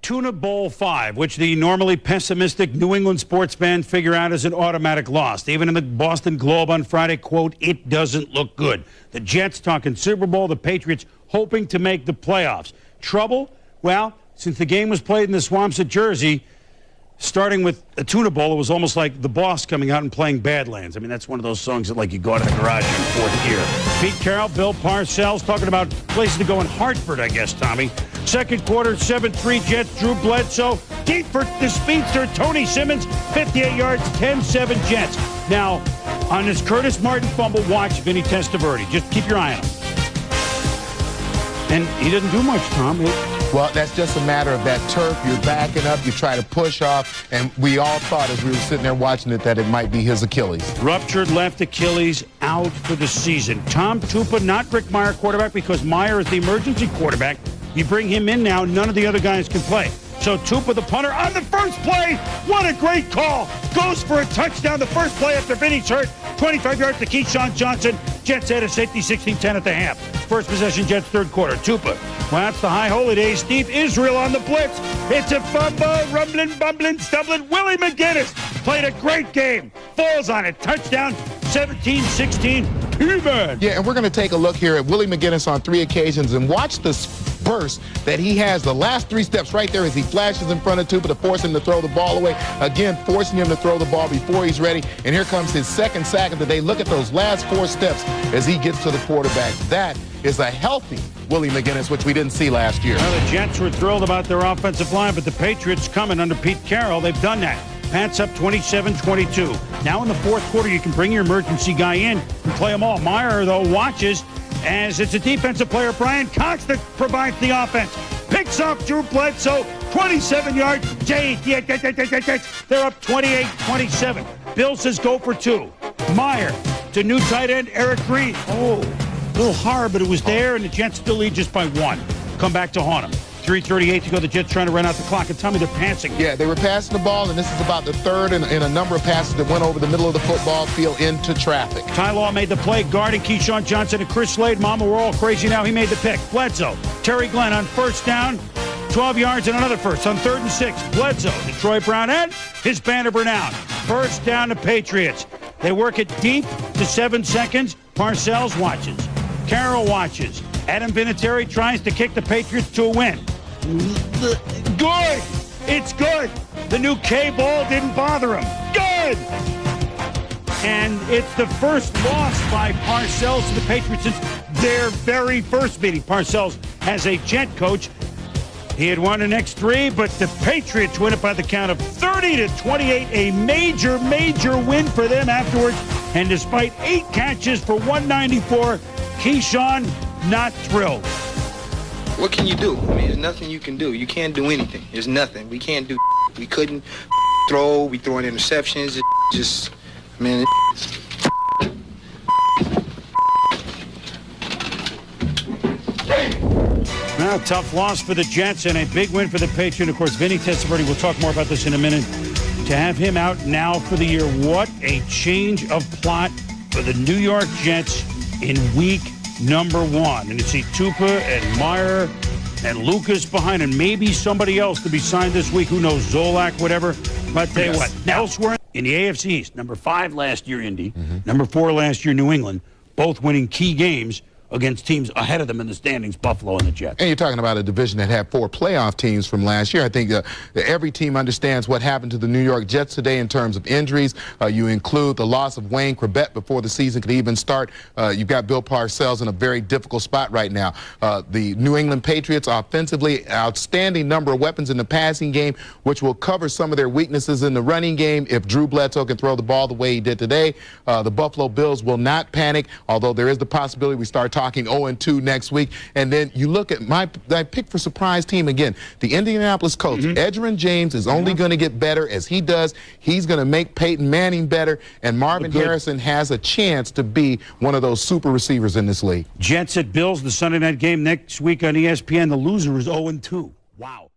Tuna Bowl 5, which the normally pessimistic New England sports fans figure out as an automatic loss. Even in the Boston Globe on Friday, quote, it doesn't look good. The Jets talking Super Bowl, the Patriots hoping to make the playoffs. Trouble? Well, since the game was played in the swamps of Jersey, starting with a Tuna Bowl, it was almost like the boss coming out and playing Badlands. I mean, that's one of those songs that, like, you go out of the garage in fourth gear. Pete Carroll, Bill Parcells talking about places to go in Hartford, I guess, Tommy. Second quarter, 7-3 Jets, Drew Bledsoe. Deep for the speedster, Tony Simmons, 58 yards, 10-7 Jets. Now, on this Curtis Martin fumble, watch Vinny Testaverde. Just keep your eye on him. And he didn't do much, Tom. Well, that's just a matter of that turf. You're backing up, you try to push off, and we all thought as we were sitting there watching it that it might be his Achilles. Ruptured left Achilles, out for the season. Tom Tupa, not Rick Meyer quarterback, because Meyer is the emergency quarterback. You bring him in now, none of the other guys can play. So Tupa, the punter, on the first play. What a great call. Goes for a touchdown the first play after Vinny's hurt. 25 yards to Keyshawn Johnson. Jets had a safety 16-10 at the half. First possession, Jets third quarter. Tupa. Well, that's the high holy days. Steve Israel on the blitz. It's a fumble, rumbling, bumbling, stumbling. Willie McGinnis played a great game. Falls on it. Touchdown, 17-16. Even. Yeah, and we're going to take a look here at Willie McGinnis on 3 occasions and watch this burst that he has. The last 3 steps right there as he flashes in front of Tupa to force him to throw the ball away. Again, forcing him to throw the ball before he's ready. And here comes his second sack of the day. Look at those last 4 steps as he gets to the quarterback. That is a healthy Willie McGinnis, which we didn't see last year. Well, the Jets were thrilled about their offensive line, but the Patriots coming under Pete Carroll, they've done that. Pats up 27-22. Now in the fourth quarter, you can bring your emergency guy in and play them all. Meyer, though, watches as it's a defensive player, Brian Cox, that provides the offense. Picks off Drew Bledsoe, 27 yards. They're up 28-27. Bill says go for 2. Meyer to new tight end Eric Green. Oh, a little hard, but it was there, and the Jets still lead just by 1. Come back to haunt them. 3:38 to go. The Jets trying to run out the clock. And tell me they're passing. Yeah, they were passing the ball, and this is about the third in a number of passes that went over the middle of the football field into traffic. Ty Law made the play, guarding Keyshawn Johnson and Chris Slade. Mama, we're all crazy now. He made the pick. Bledsoe, Terry Glenn on first down, 12 yards and another first on 3rd and 6. Bledsoe, Detroit Brown, and his banner Brown. First down to Patriots. They work it deep to 7 seconds. Parcells watches. Carroll watches. Adam Vinatieri tries to kick the Patriots to a win. Good! It's good! The new K-ball didn't bother him. Good! And it's the first loss by Parcells to the Patriots since their very first meeting. Parcells has a Jet coach. He had won the next 3, but the Patriots win it by the count of 30-28. A major, major win for them afterwards. And despite 8 catches for 194, Keyshawn not thrilled. What can you do? I mean, there's nothing you can do. You can't do anything. There's nothing. We can't do. We couldn't throw. We throwing interceptions. Just, man. Now, tough loss for the Jets and a big win for the Patriots. Of course, Vinny Testaverde, we'll talk more about this in a minute. To have him out now for the year, what a change of plot for the New York Jets in week number 1. And you see Tupa and Meyer and Lucas behind, and maybe somebody else to be signed this week. Who knows, Zolak, whatever. But tell you what, elsewhere in the AFC East, number 5 last year, Indy, number 4 last year, New England, both winning key games against teams ahead of them in the standings, Buffalo and the Jets. And you're talking about a division that had 4 playoff teams from last year. I think every team understands what happened to the New York Jets today in terms of injuries. You include the loss of Wayne Corbett before the season could even start. You've got Bill Parcells in a very difficult spot right now. The New England Patriots offensively, outstanding number of weapons in the passing game, which will cover some of their weaknesses in the running game if Drew Bledsoe can throw the ball the way he did today. The Buffalo Bills will not panic, although there is the possibility we start talking 0-2 next week. And then you look at my pick for surprise team again, the Indianapolis Colts. Edgerrin James is only going to get better as he does. He's going to make Peyton Manning better, and Marvin Harrison has a chance to be one of those super receivers in this league. Jets at Bills, the Sunday night game next week on ESPN. The loser is 0-2. Wow.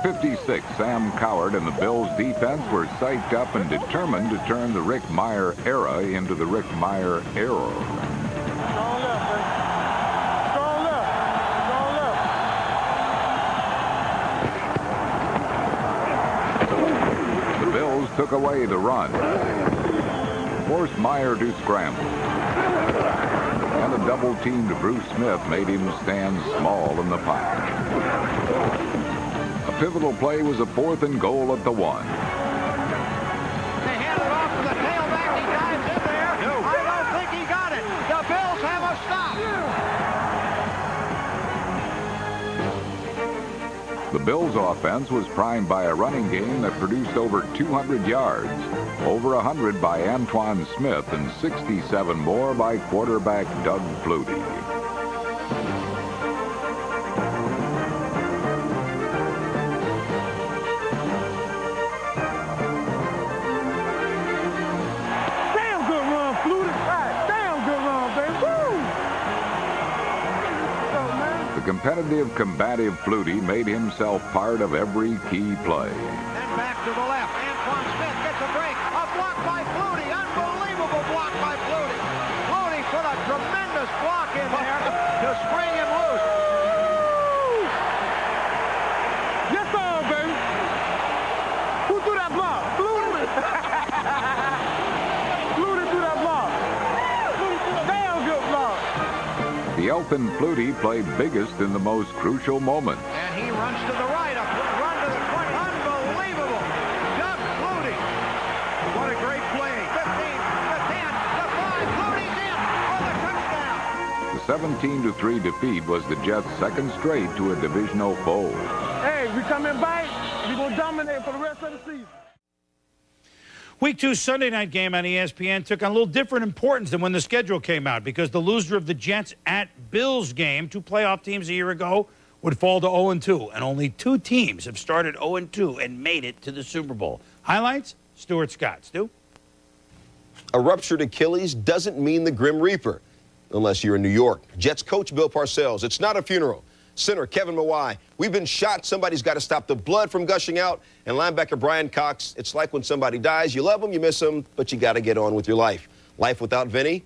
56, Sam Coward and the Bills defense were psyched up and determined to turn the Rick Mirer era into the Rick Mirer error. Strong left, baby. Strong left. Strong left. The Bills took away the run, forced Mirer to scramble, and a double team to Bruce Smith made him stand small in the pocket. A pivotal play was a 4th and goal at the 1. They hand it off to the tailback. He dives in there. No. I don't think he got it. The Bills have a stop. The Bills' offense was primed by a running game that produced over 200 yards, over 100 by Antoine Smith, and 67 more by quarterback Doug Flutie. Damn good run, Flutie. Right. Damn good run, baby. Woo! So, man. The competitive, combative Flutie made himself part of every key play. Then back to the left. Antoine Smith gets a break. A block by Flutie. Unbelievable block by Flutie. Flutie put a tremendous block in there to spring him loose. Yes, sir, baby. Who threw that block? Flutie. Flutie threw that block. Damn good block. The Elfin Flutie played biggest in the most crucial moments. And he runs to the right. A run to the 20. Unbelievable. Doug Flutie. What a great play. 15, to 10, to 5. Flutie's in for the touchdown. The 17-3 defeat was the Jets' second straight to a divisional foe. Hey, we coming back. We gonna dominate for the rest of the season. Week 2 Sunday night game on ESPN took on a little different importance than when the schedule came out, because the loser of the Jets at Bills game, 2 playoff teams a year ago, would fall to 0-2. And only 2 teams have started 0-2 and made it to the Super Bowl. Highlights, Stuart Scott. Stu? A ruptured Achilles doesn't mean the Grim Reaper, unless you're in New York. Jets coach Bill Parcells, it's not a funeral. Center Kevin Mawai, we've been shot. Somebody's got to stop the blood from gushing out. And linebacker Brian Cox, it's like when somebody dies. You love them, you miss them, but you got to get on with your life. Life without Vinny.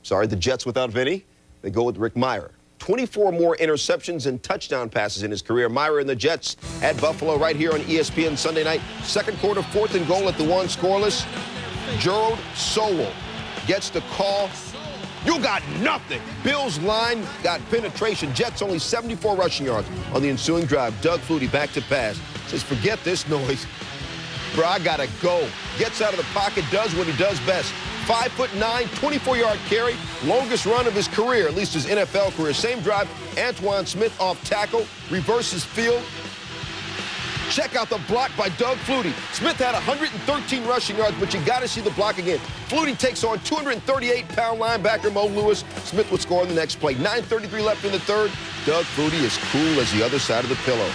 Sorry, the Jets without Vinny. They go with Rick Mirer. 24 more interceptions and touchdown passes in his career. Mirer and the Jets at Buffalo right here on ESPN Sunday night. Second quarter, 4th and goal at the 1, scoreless. Gerald Sowell gets the call. You got nothing. Bills line got penetration. Jets only 74 rushing yards on the ensuing drive. Doug Flutie back to pass. Says, forget this noise. Bro, I got to go. Gets out of the pocket, does what he does best. 5'9", 24-yard carry. Longest run of his career, at least his NFL career. Same drive, Antoine Smith off tackle. Reverses field. Check out the block by Doug Flutie. Smith had 113 rushing yards, but you got to see the block again. Flutie takes on 238-pound linebacker Mo Lewis. Smith would score on the next play. 9:33 left in the third. Doug Flutie is cool as the other side of the pillow.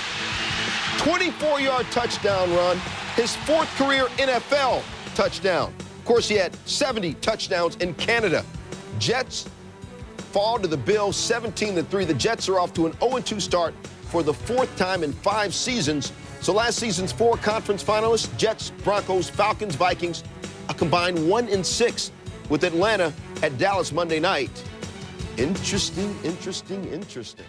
24-yard touchdown run. His 4th career NFL touchdown. Of course, he had 70 touchdowns in Canada. Jets fall to the Bills 17-3. The Jets are off to an 0-2 start for the 4th time in 5 seasons. So last season's 4 conference finalists, Jets, Broncos, Falcons, Vikings, a combined 1-6 with Atlanta at Dallas Monday night. Interesting, interesting, interesting.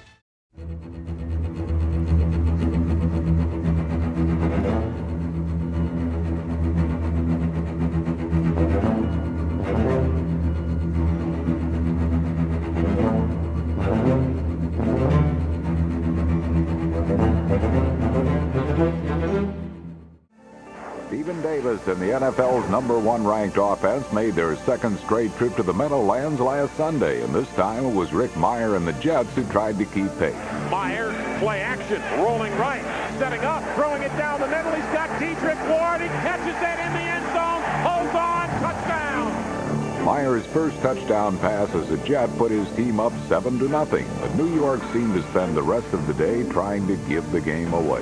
Stephen Davis and the NFL's #1 ranked offense made their second straight trip to the Meadowlands last Sunday, and this time it was Rick Mirer and the Jets who tried to keep pace. Mirer, play action, rolling right, setting up, throwing it down the middle. He's got Dietrich Ward. He catches that in the end zone, holds on, touchdown. Meyer's first touchdown pass as a Jet put his team up 7-0, but New York seemed to spend the rest of the day trying to give the game away.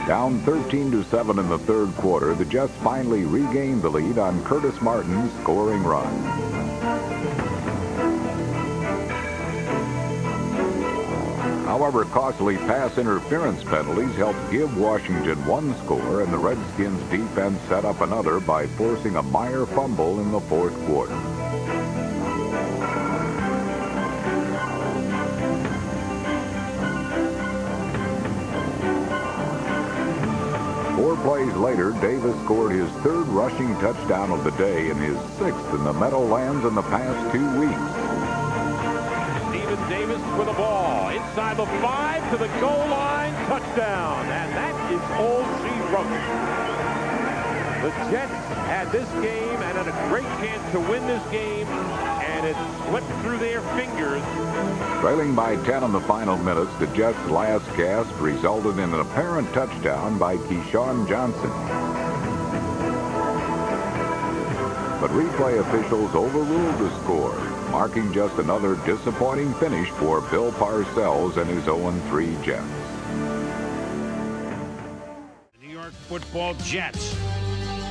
Down 13-7 in the third quarter, the Jets finally regained the lead on Curtis Martin's scoring run. However, costly pass interference penalties helped give Washington one score, and the Redskins defense set up another by forcing a Meyer fumble in the fourth quarter. Four plays later, Davis scored his third rushing touchdown of the day and his sixth in the Meadowlands in the past 2 weeks. Davis with the ball inside the 5 to the goal line, touchdown, and that is all she wrote. The Jets had this game and had a great chance to win this game, and it slipped through their fingers. Trailing by 10 in the final minutes, the Jets' last gasp resulted in an apparent touchdown by Keyshawn Johnson. But replay officials overruled the score, marking just another disappointing finish for Bill Parcells and his 0-3 Jets. The New York Football Jets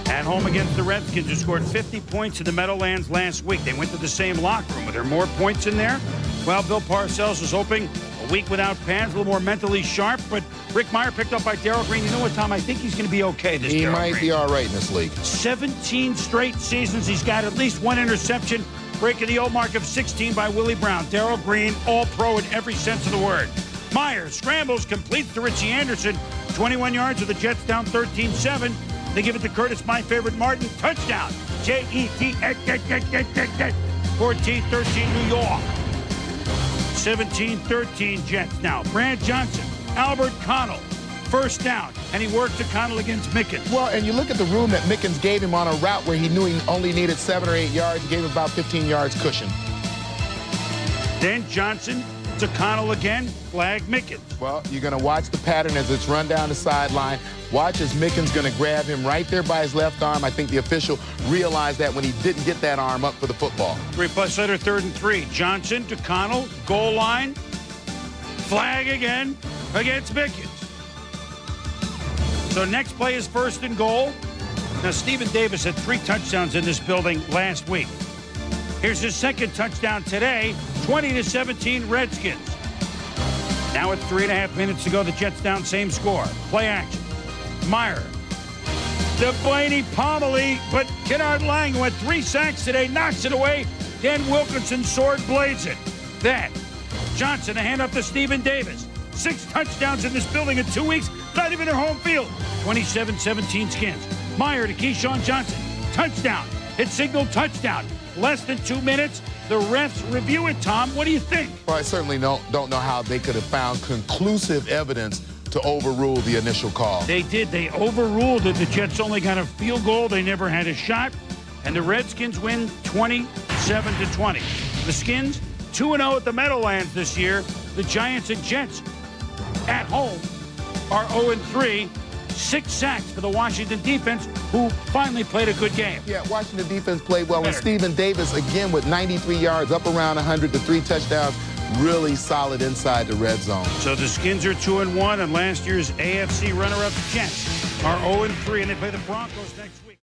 at home against the Redskins, who scored 50 points in the Meadowlands last week. They went to the same locker room. Were there more points in there? Well, Bill Parcells was hoping a week without fans, a little more mentally sharp, but Rick Meyer picked up by Darryl Green. You know what, Tom? I think he's going to be okay this year. He might be all right in this league. 17 straight seasons. He's got at least one interception, breaking the old mark of 16 by Willie Brown. Darryl Green, all-pro in every sense of the word. Meyer scrambles, completes to Richie Anderson. 21 yards with the Jets down 13-7. They give it to Curtis, my favorite, Martin. Touchdown. Jet. 14-13 New York. 17-13 Jets now. Brad Johnson, Albert Connell, first down, and he worked to Connell against Mickens. Well, and you look at the room that Mickens gave him on a route where he knew he only needed 7 or 8 yards. He gave him about 15 yards cushion. Then Johnson to Connell again, flag Mickens. Well, you're going to watch the pattern as it's run down the sideline. Watch as Mickens going to grab him right there by his left arm. I think the official realized that when he didn't get that arm up for the football. 3+ later, 3rd and 3. Johnson to Connell, goal line, flag again against Mickens. So next play is 1st and goal. Now, Stephen Davis had 3 touchdowns in this building last week. Here's his second touchdown today, 20-17 Redskins. Now it's 3.5 minutes to go. The Jets down, same score. Play action. Meyer. To Blaney Pomaly, but Kennard Lang, who had 3 sacks today, knocks it away. Dan Wilkinson sword blades it. Then Johnson, a hand up to Stephen Davis. 6 touchdowns in this building in 2 weeks, not even their home field. 27-17 Skins. Meyer to Keyshawn Johnson. Touchdown. Hit signal touchdown. Less than 2 minutes. The refs review it, Tom. What do you think? Well, I certainly don't know how they could have found conclusive evidence to overrule the initial call. They did. They overruled it. The Jets only got a field goal. They never had a shot. And the Redskins win 27-20. The Skins, 2-0 at the Meadowlands this year. The Giants and Jets at home are 0-3. 6 sacks for the Washington defense, who finally played a good game. Yeah, Washington defense played well. And Stephen Davis, again, with 93 yards, up around 100 to 3 touchdowns, really solid inside the red zone. So the Skins are 2-1, and last year's AFC runner-up Jets are 0-3, and they play the Broncos next week.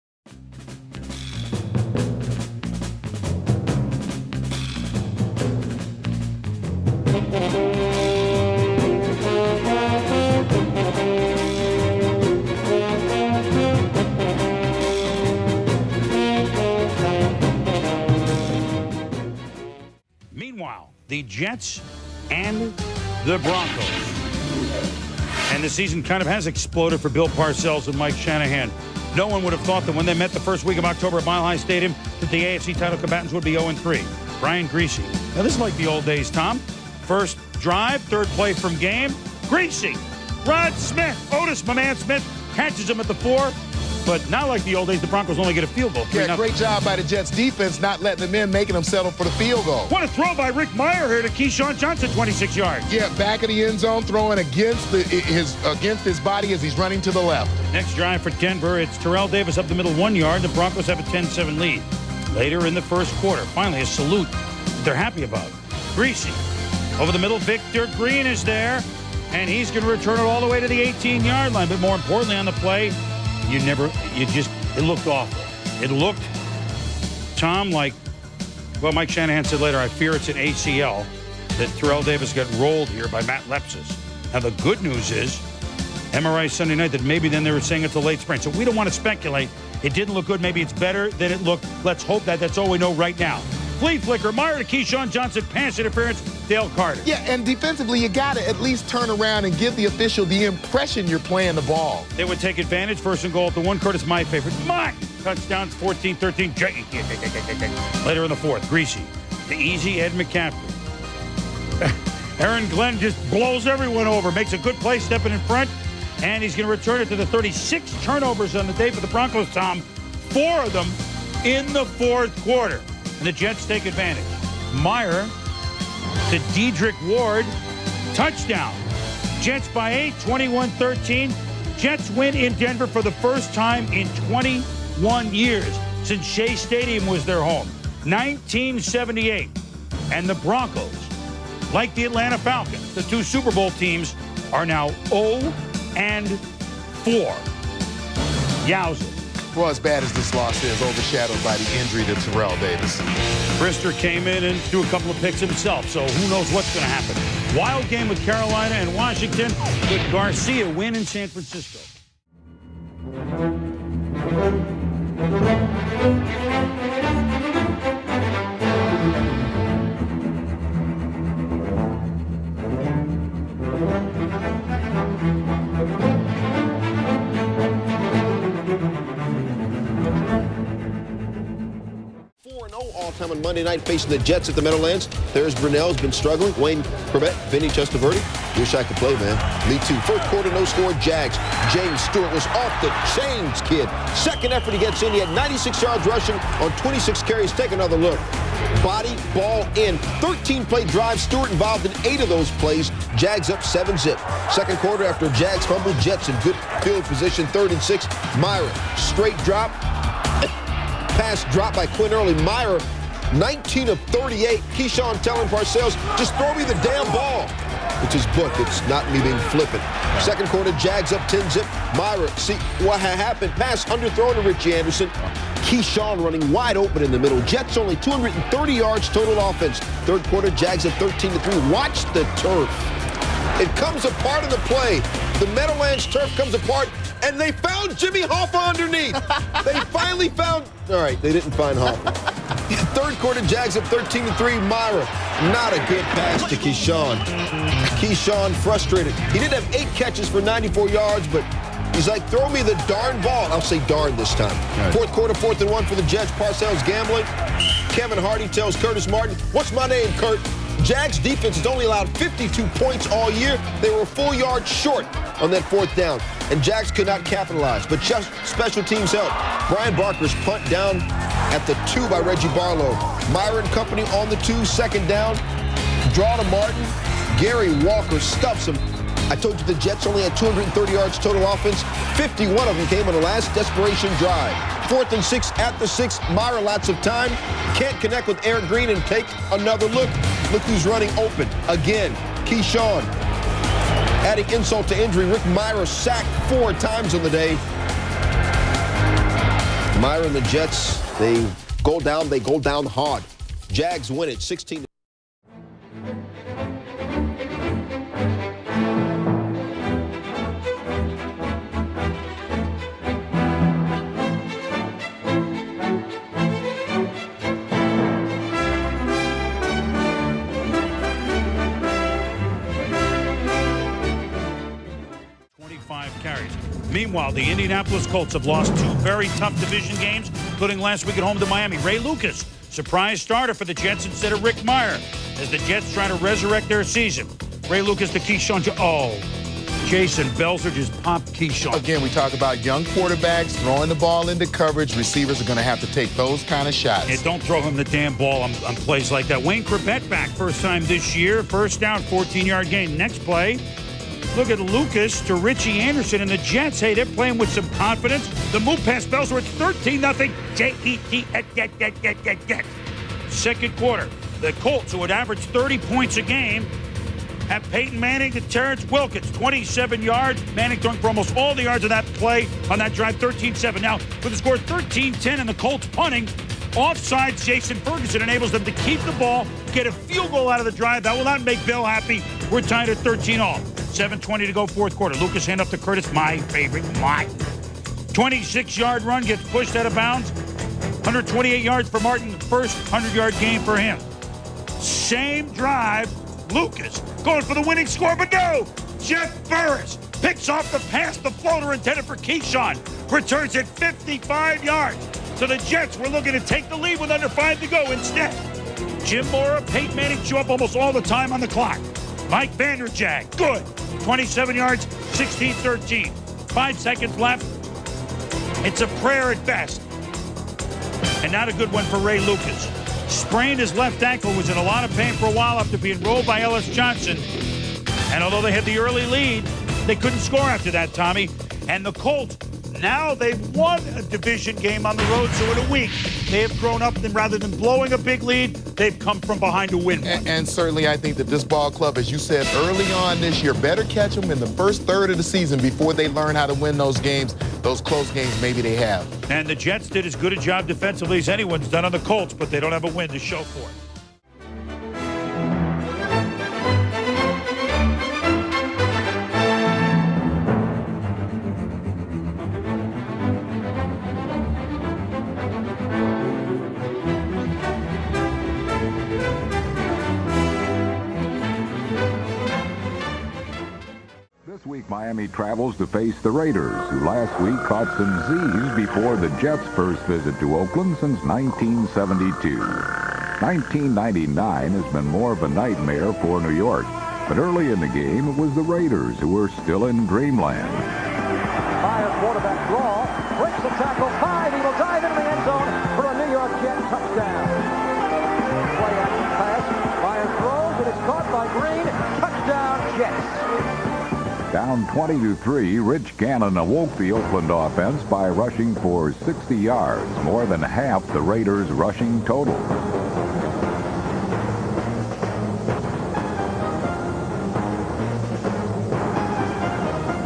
Meanwhile, the Jets and the Broncos. And the season kind of has exploded for Bill Parcells and Mike Shanahan. No one would have thought that when they met the first week of October at Mile High Stadium that the AFC title combatants would be 0-3. Brian Griese. Now, this is like the old days, Tom. First drive, 3rd play from game. Griese. Rod Smith. Otis, my man Smith, catches him at the 4. But not like the old days, the Broncos only get a field goal. Yeah, great job by the Jets defense not letting them in, making them settle for the field goal. What a throw by Rick Meyer here to Keyshawn Johnson, 26 yards. Yeah, back of the end zone, throwing against his body as he's running to the left. Next drive for Denver, it's Terrell Davis up the middle 1 yard. The Broncos have a 10-7 lead. Later in the first quarter, finally a salute that they're happy about. Griese over the middle, Victor Green is there. and he's going to return it all the way to the 18-yard line. But more importantly, on the play, it looked awful. It looked, Tom, like, well, Mike Shanahan said later, I fear it's an ACL, that Terrell Davis got rolled here by Matt Lepsis. Now, the good news is, MRI Sunday night, that maybe then they were saying it's a late sprain. So we don't want to speculate. It didn't look good. Maybe it's better than it looked. Let's hope that. That's all we know right now. Flea flicker, Meyer to Keyshawn Johnson, pass interference, Dale Carter. Yeah, and defensively, you got to at least turn around and give the official the impression you're playing the ball. They would take advantage. First and goal at the 1. Curtis, my favorite. Mine. Touchdowns 14-13. Later in the 4th, Greasy. The easy Ed McCaffrey. Aaron Glenn just blows everyone over. Makes a good play stepping in front. And he's going to return it to the 36 turnovers on the day for the Broncos, Tom. 4 of them in the 4th quarter. And the Jets take advantage. Meyer to Dedrick Ward. Touchdown. Jets by 8, 21-13. Jets win in Denver for the first time in 21 years since Shea Stadium was their home. 1978. And the Broncos, like the Atlanta Falcons, the 2 Super Bowl teams, are now 0-4. Yowza. Well, as bad as this loss is, overshadowed by the injury to Terrell Davis. Brister came in and threw a couple of picks himself, so who knows what's going to happen. Wild game with Carolina and Washington. Could Garcia win in San Francisco? 4-0 all-time on Monday night facing the Jets at the Meadowlands. There's Brunell's been struggling. Wayne Corbett, Vinny Testaverde. Wish I could play, man. Me too. First quarter, no score, Jags. James Stewart was off the chains, kid. Second effort he gets in. He had 96 yards rushing on 26 carries. Take another look. Body, ball in. 13-play drive. Stewart involved in 8 of those plays. Jags up 7-zip. Second quarter after Jags fumble, Jets in good field position. 3rd and 6. Myra, straight drop. Pass dropped by Quinn Early. Meyer, 19 of 38. Keyshawn telling Parcells, just throw me the damn ball. It's his book. It's not me being flippant. Second quarter, Jags up 10-zip. Meyer, see what happened. Pass underthrown to Richie Anderson. Keyshawn running wide open in the middle. Jets only 230 yards total offense. Third quarter, Jags up 13-3. Watch the turf. It comes apart in the play. The Meadowlands turf comes apart, and they found Jimmy Hoffa underneath. They finally found... All right, they didn't find Hoffa. Third quarter, Jags up 13-3. Myra, not a good pass to Keyshawn. Keyshawn frustrated. He did have 8 catches for 94 yards, but he's like, throw me the darn ball. I'll say darn this time. Right. Fourth quarter, 4th and 1 for the Jets. Parcells gambling. Kevin Hardy tells Curtis Martin, what's my name, Kurt? Jags defense has only allowed 52 points all year. They were a full yard short on that 4th down, and Jags could not capitalize. But just special teams help. Brian Barker's punt down at the 2 by Reggie Barlow. Myron Company on the 2, 2nd down. Draw to Martin. Gary Walker stuffs him. I told you the Jets only had 230 yards total offense. 51 of them came on the last desperation drive. 4th and 6 at the 6. Myra lots of time. Can't connect with Eric Green and take another look. Look who's running open. Again, Keyshawn. Adding insult to injury, Rick Myra sacked 4 times on the day. Myra and the Jets, they go down hard. Jags win it 16. Carries. Meanwhile, the Indianapolis Colts have lost 2 very tough division games, including last week at home to Miami. Ray Lucas, surprise starter for the Jets instead of Rick Meyer, as the Jets try to resurrect their season. Ray Lucas to Keyshawn. Jason Belzer just popped Keyshawn. Again, we talk about young quarterbacks throwing the ball into coverage. Receivers are going to have to take those kind of shots. Yeah, don't throw him the damn ball on plays like that. Wayne Corbett back first time this year. First down, 14-yard gain. Next play. Look at Lucas to Richie Anderson and the Jets. Hey, they're playing with some confidence. The move past Belzer, it's 13-0. Jets. Second quarter, the Colts, who would average 30 points a game, have Peyton Manning to Terrence Wilkins, 27 yards. Manning throwing for almost all the yards of that play on that drive, 13-7. Now, with the score 13-10 and the Colts punting, offsides Jason Ferguson enables them to keep the ball, get a field goal out of the drive. That will not make Bill happy. We're tied at 13-all. 7:20 to go, fourth quarter. Lucas hand up to Curtis, my favorite, 26-yard run gets pushed out of bounds. 128 yards for Martin, first 100-yard game for him. Same drive, Lucas going for the winning score, but no! Jeff Burris picks off the pass, the floater intended for Keyshawn. Returns it 55 yards. So the Jets were looking to take the lead with under 5 to go. Instead, Jim Mora, Peyton Manning show up almost all the time on the clock. Mike Vanderjagt, good. 27 yards, 16-13. 5 seconds left. It's a prayer at best. And not a good one for Ray Lucas. Sprained his left ankle, was in a lot of pain for a while after being rolled by Ellis Johnson. And although they had the early lead, they couldn't score after that, Tommy. And the Colts, now they've won a division game on the road, so in a week, they have grown up, and rather than blowing a big lead, they've come from behind to win one. And certainly I think that this ball club, as you said early on this year, better catch them in the first third of the season before they learn how to win those games, those close games maybe they have. And the Jets did as good a job defensively as anyone's done on the Colts, but they don't have a win to show for it. This week, Miami travels to face the Raiders, who last week caught some Z's before the Jets' first visit to Oakland since 1972. 1999 has been more of a nightmare for New York, but early in the game, it was the Raiders who were still in dreamland. Higher quarterback draw, breaks the tackle, 5, he will dive into the end zone for a New York Jet touchdown. Play action pass, Myers throws, and it's caught by Green, touchdown Jets. Down 20-3, Rich Gannon awoke the Oakland offense by rushing for 60 yards, more than half the Raiders' rushing total.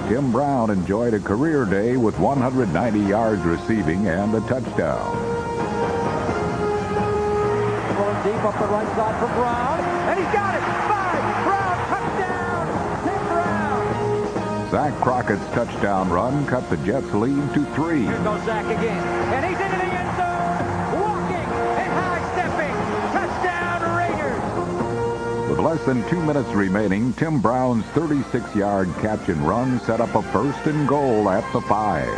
Tim Brown enjoyed a career day with 190 yards receiving and a touchdown. Going deep up the right side for Brown, and he's got it! 5, Brown, touchdown! Tim Brown! Zach Crockett's touchdown run cut the Jets' lead to 3. Here goes Zach again, and he's into the end zone, walking and high-stepping, touchdown Raiders! With less than 2 minutes remaining, Tim Brown's 36-yard catch and run set up a first and goal at the 5.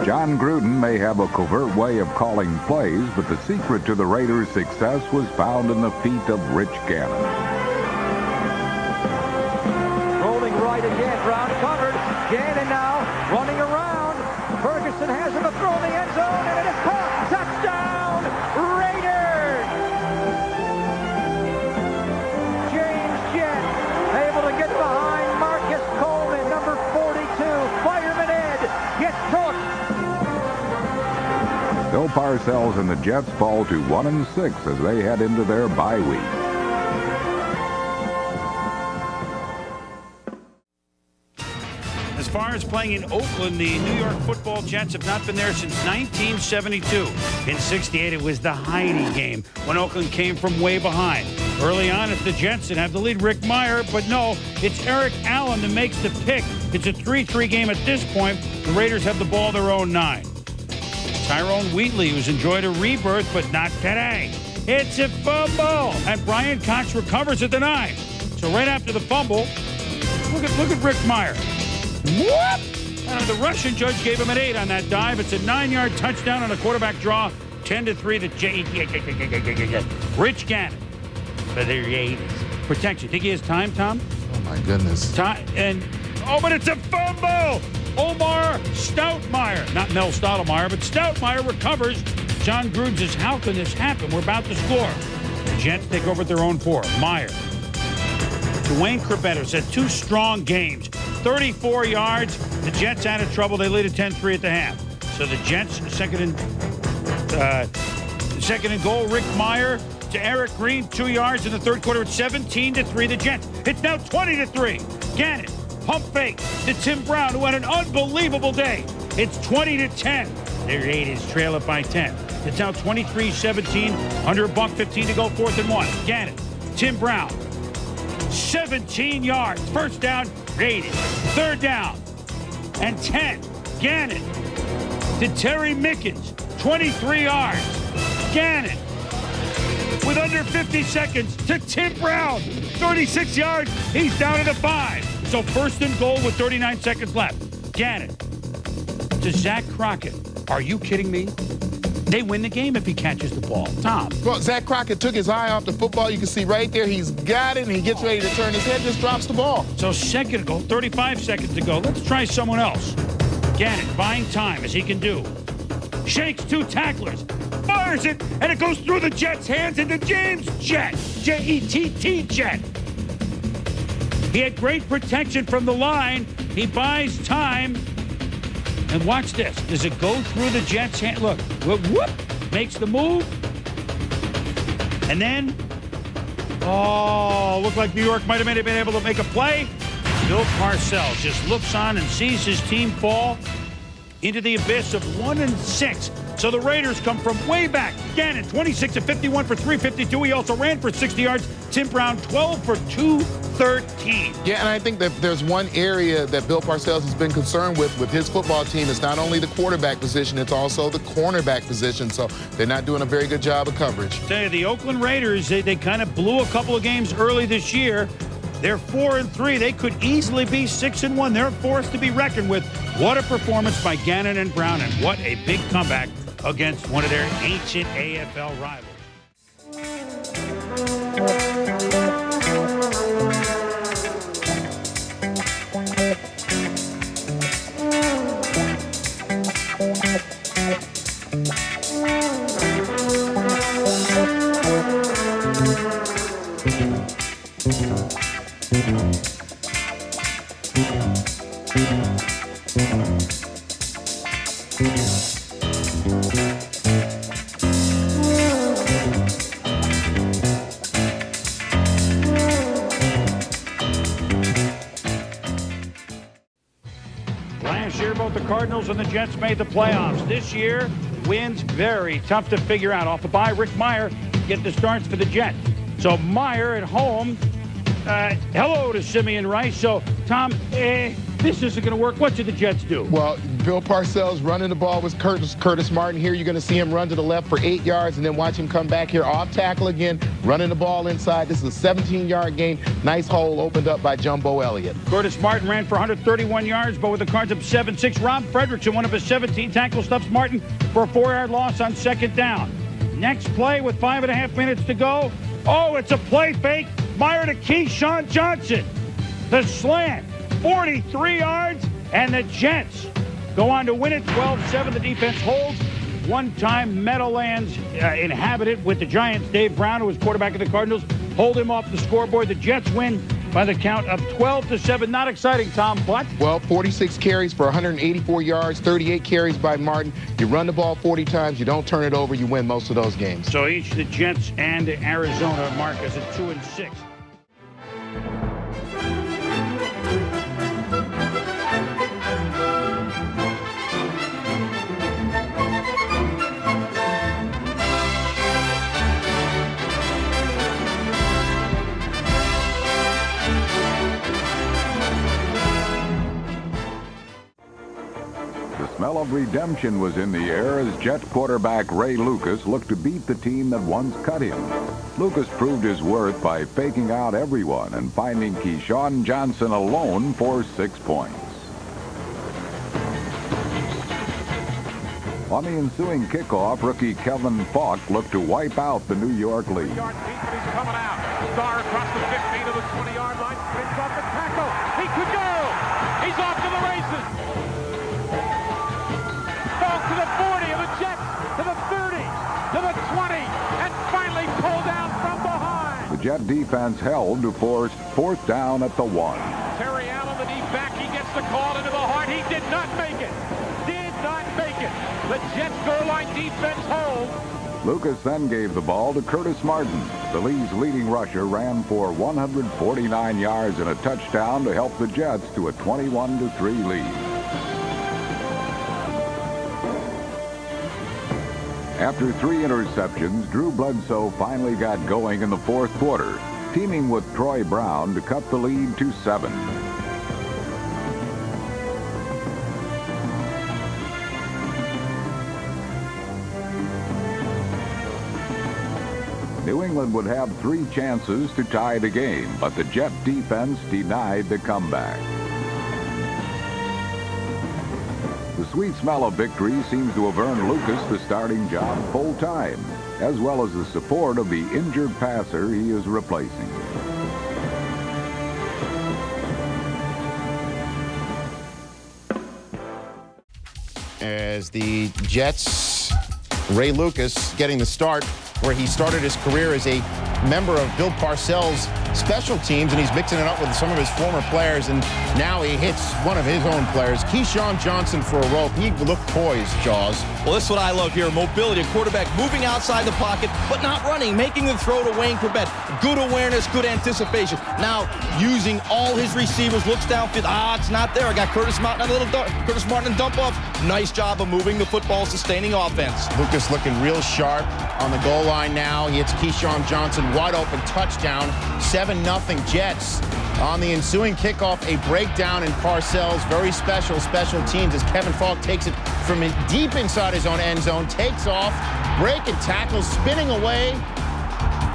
John Gruden may have a covert way of calling plays, but the secret to the Raiders' success was found in the feet of Rich Gannon. Rolling right again, Brown covered, Gannon now running around, Ferguson has him to throw in the end zone, and it is caught, touchdown, Raiders! James Jett able to get behind Marcus Coleman, number 42, Fireman Ed gets hooked. Bill Parcells and the Jets fall to 1-6 as they head into their bye week. As far as playing in Oakland, the New York Football Jets have not been there since 1972. In '68, it was the Heidi game when Oakland came from way behind. Early on, it's the Jets that have the lead, Rick Meyer, but no, it's Eric Allen that makes the pick. It's a 3-3 game at this point. The Raiders have the ball their own 9. Tyrone Wheatley, who's enjoyed a rebirth, but not today. It's a fumble, and Brian Cox recovers at the 9. So right after the fumble, look at Rick Meyer. Whoop! And the Russian judge gave him an 8 on that dive. It's a 9-yard touchdown on a quarterback draw. 10-3 to Rich Gannon. But there he is. Protection. Think he has time, Tom? Oh, my goodness. But it's a fumble! Omar Stoutmeyer. Not Mel Stottlemyre, but Stoutmeyer recovers. John Gruden says, how can this happen? We're about to score. The Jets take over at their own 4. Meyer. Dwayne Crebetter had 2 strong games. 34 yards. The Jets out of trouble. They lead at 10-3 at the half. So the Jets, Second and goal, Rick Meyer to Eric Green, 2 yards in the third quarter. It's 17-3, the Jets. It's now 20-3. Gannon, pump fake to Tim Brown, who had an unbelievable day. It's 20-10. Their Raiders trail it by 10. It's now 23-17, under $1:15 to go, 4th and 1. Gannon, Tim Brown, 17 yards. First down, Raiders. Third down and 10. Gannon to Terry Mickens, 23 yards. Gannon with under 50 seconds to Tim Brown, 36 yards. He's down to the 5. So first and goal with 39 seconds left. Gannon to Zach Crockett. Are you kidding me? They win the game if he catches the ball. Tom. Well, Zach Crockett took his eye off the football. You can see right there, he's got it, and he gets ready to turn his head, just drops the ball. So second goal, 35 seconds to go. Let's try someone else. Gannon buying time, as he can do. Shakes 2 tacklers, fires it, and it goes through the Jets' hands into James Jett. J-E-T-T, Jett. He had great protection from the line. He buys time. And watch this. Does it go through the Jets' hand? Look, whoop, makes the move. And then, looked like New York might have been able to make a play. Bill Parcells just looks on and sees his team fall into the abyss of 1-6. So the Raiders come from way back. Gannon, 26 of 51 for 352. He also ran for 60 yards. Tim Brown, 12 for 213. Yeah, and I think that there's one area that Bill Parcells has been concerned with his football team. It's not only the quarterback position, it's also the cornerback position. So they're not doing a very good job of coverage. Tell you, the Oakland Raiders, they kind of blew a couple of games early this year. They're 4-3. They could easily be 6-1. They're a force to be reckoned with. What a performance by Gannon and Brown, and what a big comeback against one of their ancient AFL rivals. Last year, both the Cardinals and the Jets made the playoffs. This year, wins very tough to figure out. Off the bye, Rick Meyer get the starts for the Jets. So Meyer at home. Hello to Simeon Rice. So, Tom, this isn't going to work. What should the Jets do? Well, Bill Parcells running the ball with Curtis Martin here. You're going to see him run to the left for 8 yards and then watch him come back here off tackle again, running the ball inside. This is a 17-yard gain. Nice hole opened up by Jumbo Elliott. Curtis Martin ran for 131 yards, but with the Cards up 7-6. Rob Fredrickson, one of his 17 tackles, stuffs Martin for a 4-yard loss on second down. Next play with 5.5 minutes to go. Oh, it's a play fake. Meyer to Keyshawn Johnson. The slant, 43 yards, and the Jets go on to win it 12-7. The defense holds. One-time Meadowlands inhabitant with the Giants, Dave Brown, who was quarterback of the Cardinals, hold him off the scoreboard. The Jets win by the count of 12-7. Not exciting, Tom, but? Well, 46 carries for 184 yards, 38 carries by Martin. You run the ball 40 times, you don't turn it over, you win most of those games. So each the Jets and Arizona mark us at 2-6. The smell of redemption was in the air as Jet quarterback Ray Lucas looked to beat the team that once cut him. Lucas proved his worth by faking out everyone and finding Keyshawn Johnson alone for 6 points. On the ensuing kickoff, rookie Kevin Falk looked to wipe out the New York lead. He's coming out. Star across the 15 to the 20-yard line. Spins off the tackle. He could go. He's off to the races. Falk to the 40 of the Jets, to the 30, to the 20, and finally pulled down from behind. The Jet defense held to force 4th down at the 1. Terry Allen, the deep back, he gets the call into the heart. He did not make it. Did not make it. The Jets goal line defense holds. Lucas then gave the ball to Curtis Martin. The Lee's leading rusher ran for 149 yards and a touchdown to help the Jets to a 21-3 lead. After 3 interceptions, Drew Bledsoe finally got going in the fourth quarter, teaming with Troy Brown to cut the lead to 7. New England would have 3 chances to tie the game, but the Jet defense denied the comeback. The sweet smell of victory seems to have earned Lucas the starting job full-time, as well as the support of the injured passer he is replacing. As the Jets, Ray Lucas getting the start where he started his career as a member of Bill Parcells' special teams, and he's mixing it up with some of his former players, and now he hits one of his own players. Keyshawn Johnson for a rope. He looked poised, Jaws. Well, this is what I love here. Mobility, a quarterback moving outside the pocket, but not running, making the throw to Wayne Corbett. Good awareness, good anticipation. Now using all his receivers, looks downfield. It's not there. I got Curtis Martin and dump off. Nice job of moving the football, sustaining offense. Lucas looking real sharp on the goal line now. He hits Keyshawn Johnson, wide open touchdown. 7-0 Jets. On the ensuing kickoff, a breakdown in Parcells. Very special teams as Kevin Falk takes it from deep inside his own end zone, takes off, break and tackle, spinning away,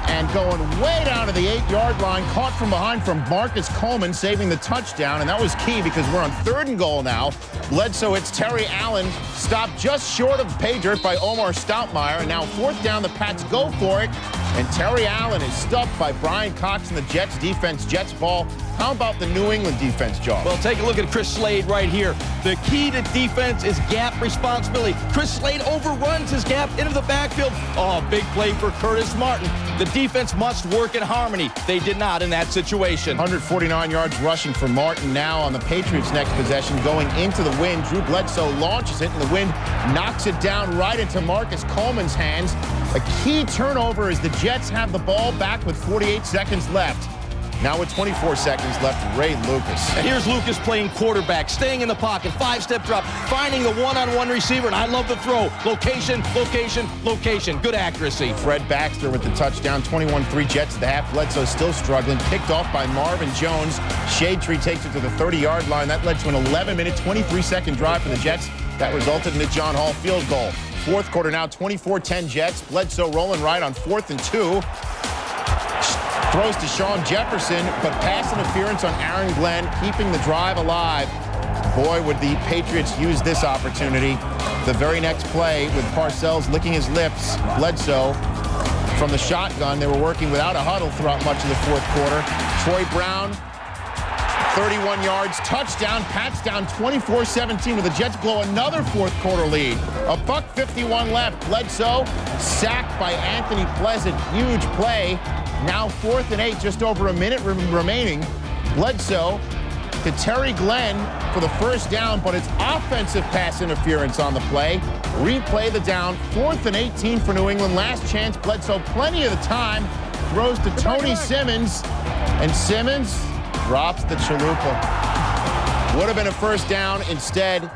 and going way down to the 8-yard line, caught from behind from Marcus Coleman, saving the touchdown, and that was key because we're on 3rd and goal now. Bledsoe hits Terry Allen, stopped just short of pay dirt by Omar Stoutmeyer, and now 4th down, the Pats go for it, and Terry Allen is stuffed by Brian Cox and the Jets defense. Jets ball. How about the New England defense, Jaws? Well, take a look at Chris Slade right here. The key to defense is gap responsibility. Chris Slade overruns his gap into the backfield. Oh, big play for Curtis Martin. The defense must work in harmony. They did not in that situation. 149 yards rushing for Martin now on the Patriots' next possession, going into the wind. Drew Bledsoe launches it, and the wind knocks it down right into Marcus Coleman's hands. A key turnover as the Jets have the ball back with 48 seconds left. Now with 24 seconds left, Ray Lucas. And here's Lucas playing quarterback, staying in the pocket, 5-step drop, finding the one-on-one receiver, and I love the throw. Location, location, location. Good accuracy. Fred Baxter with the touchdown, 21-3 Jets at the half. Bledsoe still struggling, picked off by Marvin Jones. Shade Tree takes it to the 30-yard line. That led to an 11-minute, 23-second drive for the Jets. That resulted in a John Hall field goal. Fourth quarter now, 24-10 Jets. Bledsoe rolling right on 4th and 2. Throws to Sean Jefferson, but pass interference on Aaron Glenn, keeping the drive alive. Boy, would the Patriots use this opportunity. The very next play with Parcells licking his lips, Bledsoe from the shotgun. They were working without a huddle throughout much of the fourth quarter. Troy Brown, 31 yards, touchdown. Pats down 24-17 with the Jets blow another fourth quarter lead. $1:51 left. Bledsoe sacked by Anthony Pleasant. Huge play. Now 4th and 8, just over a minute remaining. Bledsoe to Terry Glenn for the first down, but it's offensive pass interference on the play. Replay the down. 4th and 18 for New England. Last chance. Bledsoe plenty of the time. Throws to Tony Simmons, and Simmons drops the chalupa. Would have been a first down. Instead,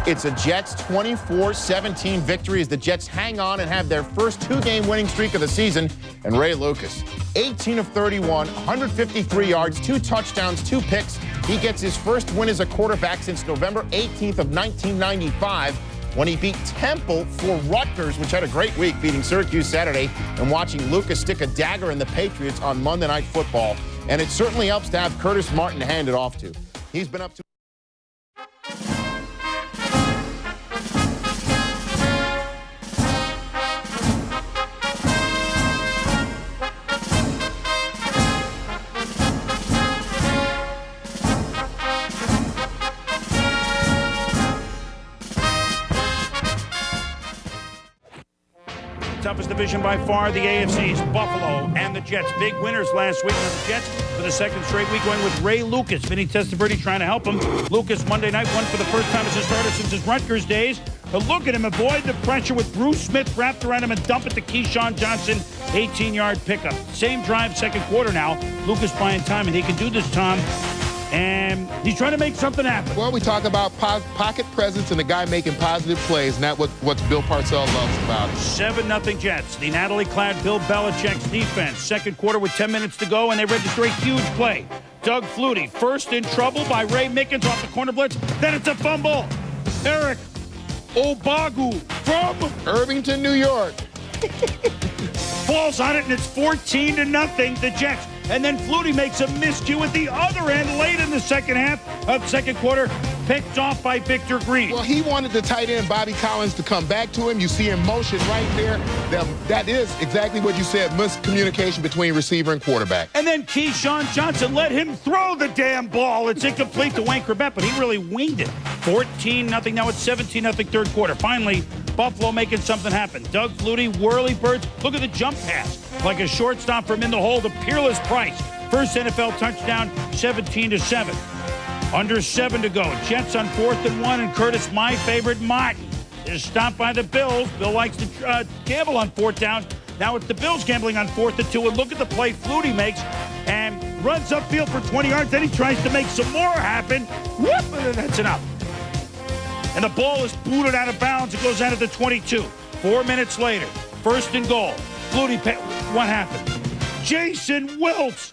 it's a Jets 24-17 victory as the Jets hang on and have their first 2-game winning streak of the season. And Ray Lucas, 18 of 31, 153 yards, 2 touchdowns, 2 picks. He gets his first win as a quarterback since November 18th of 1995 when he beat Temple for Rutgers, which had a great week, beating Syracuse Saturday, and watching Lucas stick a dagger in the Patriots on Monday Night Football. And it certainly helps to have Curtis Martin to hand it off to. He's been up to... toughest division by far, the AFC's Buffalo and the Jets. Big winners last week on the Jets for the second straight week, going with Ray Lucas. Vinny Testaverde trying to help him. Lucas Monday night won for the first time as a starter since his Rutgers days. But look at him avoid the pressure with Bruce Smith wrapped around him and dump it to Keyshawn Johnson. 18-yard pickup. Same drive, second quarter now. Lucas buying time, and he can do this, Tom. And he's trying to make something happen. Well, we talk about pocket presence and the guy making positive plays, and that's what Bill Parcells loves about it. 7-0 Jets. The Natalie-clad Bill Belichick's defense. Second quarter with 10 minutes to go, and they register a huge play. Doug Flutie, first in trouble by Ray Mickens off the corner blitz. Then it's a fumble. Eric Obagu from Irvington, New York. falls on it, and it's 14-0, the Jets. And then Flutie makes a miscue at the other end late in the second half of second quarter, picked off by Victor Green. Well, he wanted the tight end, Bobby Collins, to come back to him. You see in motion right there. That is exactly what you said, miscommunication between receiver and quarterback. And then Keyshawn Johnson let him throw the damn ball. It's incomplete to Wayne Corbett, but he really winged it. 14-0, now it's 17-0 third quarter. Finally, Buffalo making something happen. Doug Flutie, whirly birds. Look at the jump pass. Like a shortstop from in the hole to Peerless Price. First NFL touchdown, 17-7. Under 7 to go. Jets on 4th and 1, and Curtis, my favorite, Martin, is stopped by the Bills. Bill likes to gamble on 4th down. Now it's the Bills gambling on 4th and 2, and look at the play Flutie makes and runs upfield for 20 yards. Then he tries to make some more happen. Whoop, and that's enough. And the ball is booted out of bounds. It goes out of the 22. 4 minutes later, first and goal. Flutie, what happened? Jason Wiltz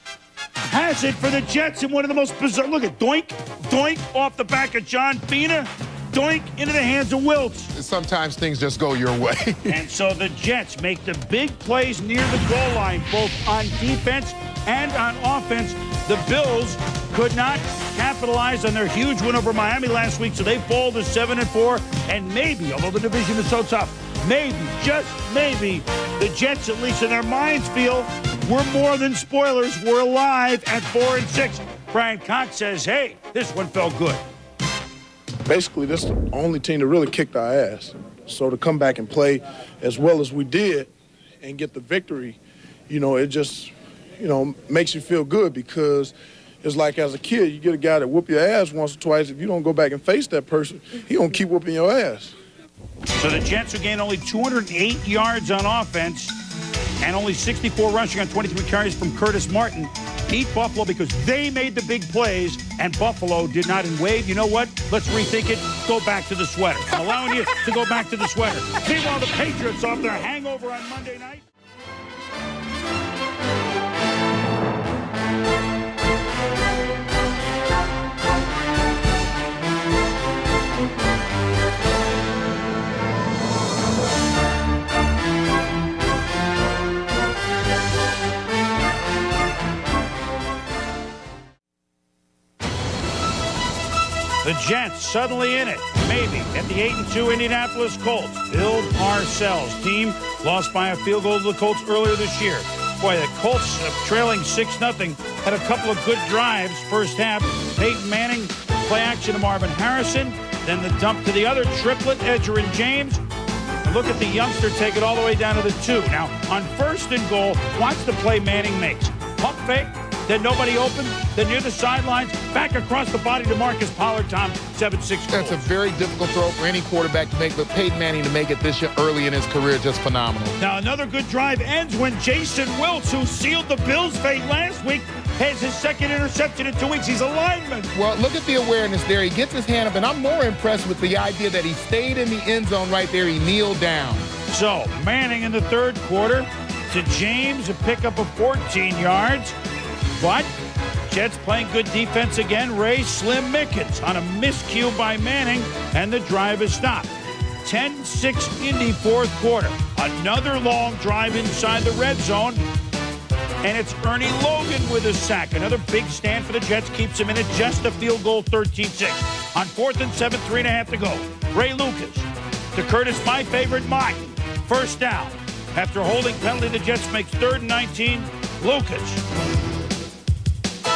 has it for the Jets in one of the most bizarre. Look at doink, doink off the back of John Fina, doink into the hands of Wiltz. Sometimes things just go your way. And so the Jets make the big plays near the goal line, both on defense and on offense. The Bills could not capitalize on their huge win over Miami last week, so they fall to 7-4. And maybe, although the division is so tough, maybe, just maybe, the Jets, at least in their minds, feel we're more than spoilers. We're alive at 4-6. Brian Cox says, hey, this one felt good. Basically, this is the only team that really kicked our ass. So to come back and play as well as we did and get the victory, it just, makes you feel good, because it's like as a kid, you get a guy that whoop your ass once or twice. If you don't go back and face that person, he gonna keep whooping your ass. So the Jets, who gained only 208 yards on offense and only 64 rushing on 23 carries from Curtis Martin, beat Buffalo because they made the big plays and Buffalo did not. And Wade, you know what? Let's rethink it. Go back to the sweater. I'm allowing you to go back to the sweater. Meanwhile, the Patriots off their hangover on Monday night. The Jets suddenly in it, maybe, at the 8-2 Indianapolis Colts. Bill Parcells' team lost by a field goal to the Colts earlier this year. Boy, the Colts, trailing 6-0, had a couple of good drives first half. Peyton Manning, play action to Marvin Harrison, then the dump to the other triplet, Edgerrin James. And look at the youngster take it all the way down to the 2. Now, on first and goal, watch the play Manning makes. Pump fake. Then nobody open. Then near the sidelines, back across the body to Marcus Pollard. Tom, 7-6. That's a very difficult throw for any quarterback to make, but Peyton Manning to make it this year early in his career, just phenomenal. Now another good drive ends when Jason Wiltz, who sealed the Bills' fate last week, has his second interception in 2 weeks. He's a lineman. Well, look at the awareness there. He gets his hand up, and I'm more impressed with the idea that he stayed in the end zone right there. He kneeled down. So Manning in the third quarter to James, a pickup of 14 yards. But Jets playing good defense again. Ray Slim Mickens on a miscue by Manning, and the drive is stopped. 10-6 Indy fourth quarter. Another long drive inside the red zone, and it's Ernie Logan with a sack. Another big stand for the Jets keeps him in it. Just a field goal, 13-6. On 4th and 7, 3.5 to go. Ray Lucas to Curtis, my favorite, Martin. First down. After holding penalty, the Jets makes 3rd and 19. Lucas.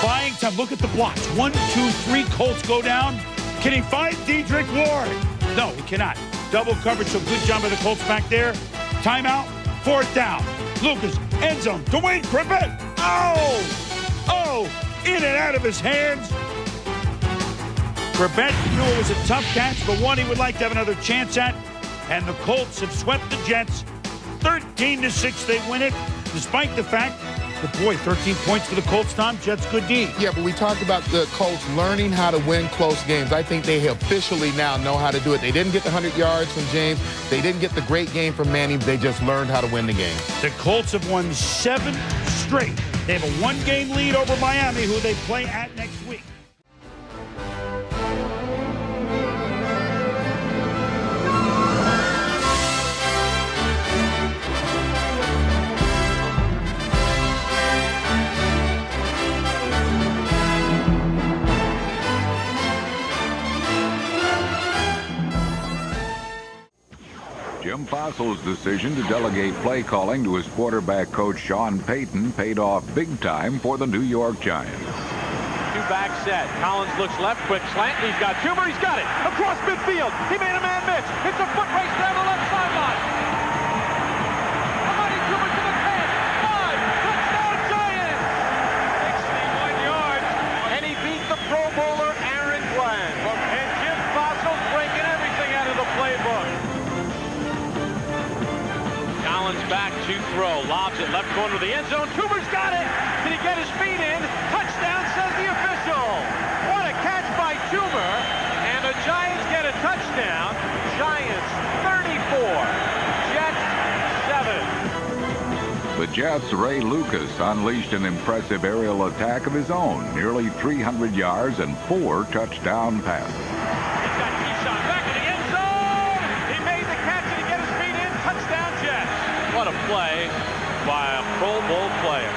Buying time. Look at the blocks. 1, 2, 3. Colts go down. Can he find Dedrick Ward? No, he cannot. Double coverage, so good job by the Colts back there. Timeout. 4th down. Lucas, end zone to Wayne Corbett. Oh, in and out of his hands. Corbett knew it was a tough catch, but one he would like to have another chance at. And the Colts have swept the Jets. 13-6, they win it, despite the fact that, boy, 13 points for the Colts, Tom. Jets, good D. Yeah, but we talked about the Colts learning how to win close games. I think they officially now know how to do it. They didn't get the 100 yards from James. They didn't get the great game from Manning. They just learned how to win the game. The Colts have won 7 straight. They have a 1-game lead over Miami, who they play at next week. Jim Fossil's decision to delegate play calling to his quarterback coach Sean Payton paid off big time for the New York Giants. 2-back set. Collins looks left, quick slant. He's got Toomer. He's got it across midfield. He made a man miss. It's a foot race down the left sideline. Amani Toomer to the 10. 5. Touchdown Giants. 61 yards. And he beat the Pro Bowler Aaron Glenn. And Jim Fossil's breaking everything out of the playbook. Collins back to throw. Lobs it left corner of the end zone. Toomer's got it. Did he get his feet in? Touchdown, says the official. What a catch by Toomer. And the Giants get a touchdown. Giants 34. Jets 7. The Jets' Ray Lucas unleashed an impressive aerial attack of his own, nearly 300 yards and 4 touchdown passes. He's got Keyshawn back in the end zone. He made the catch and he get his feet in. Touchdown Jets. What a play by a Pro Bowl player.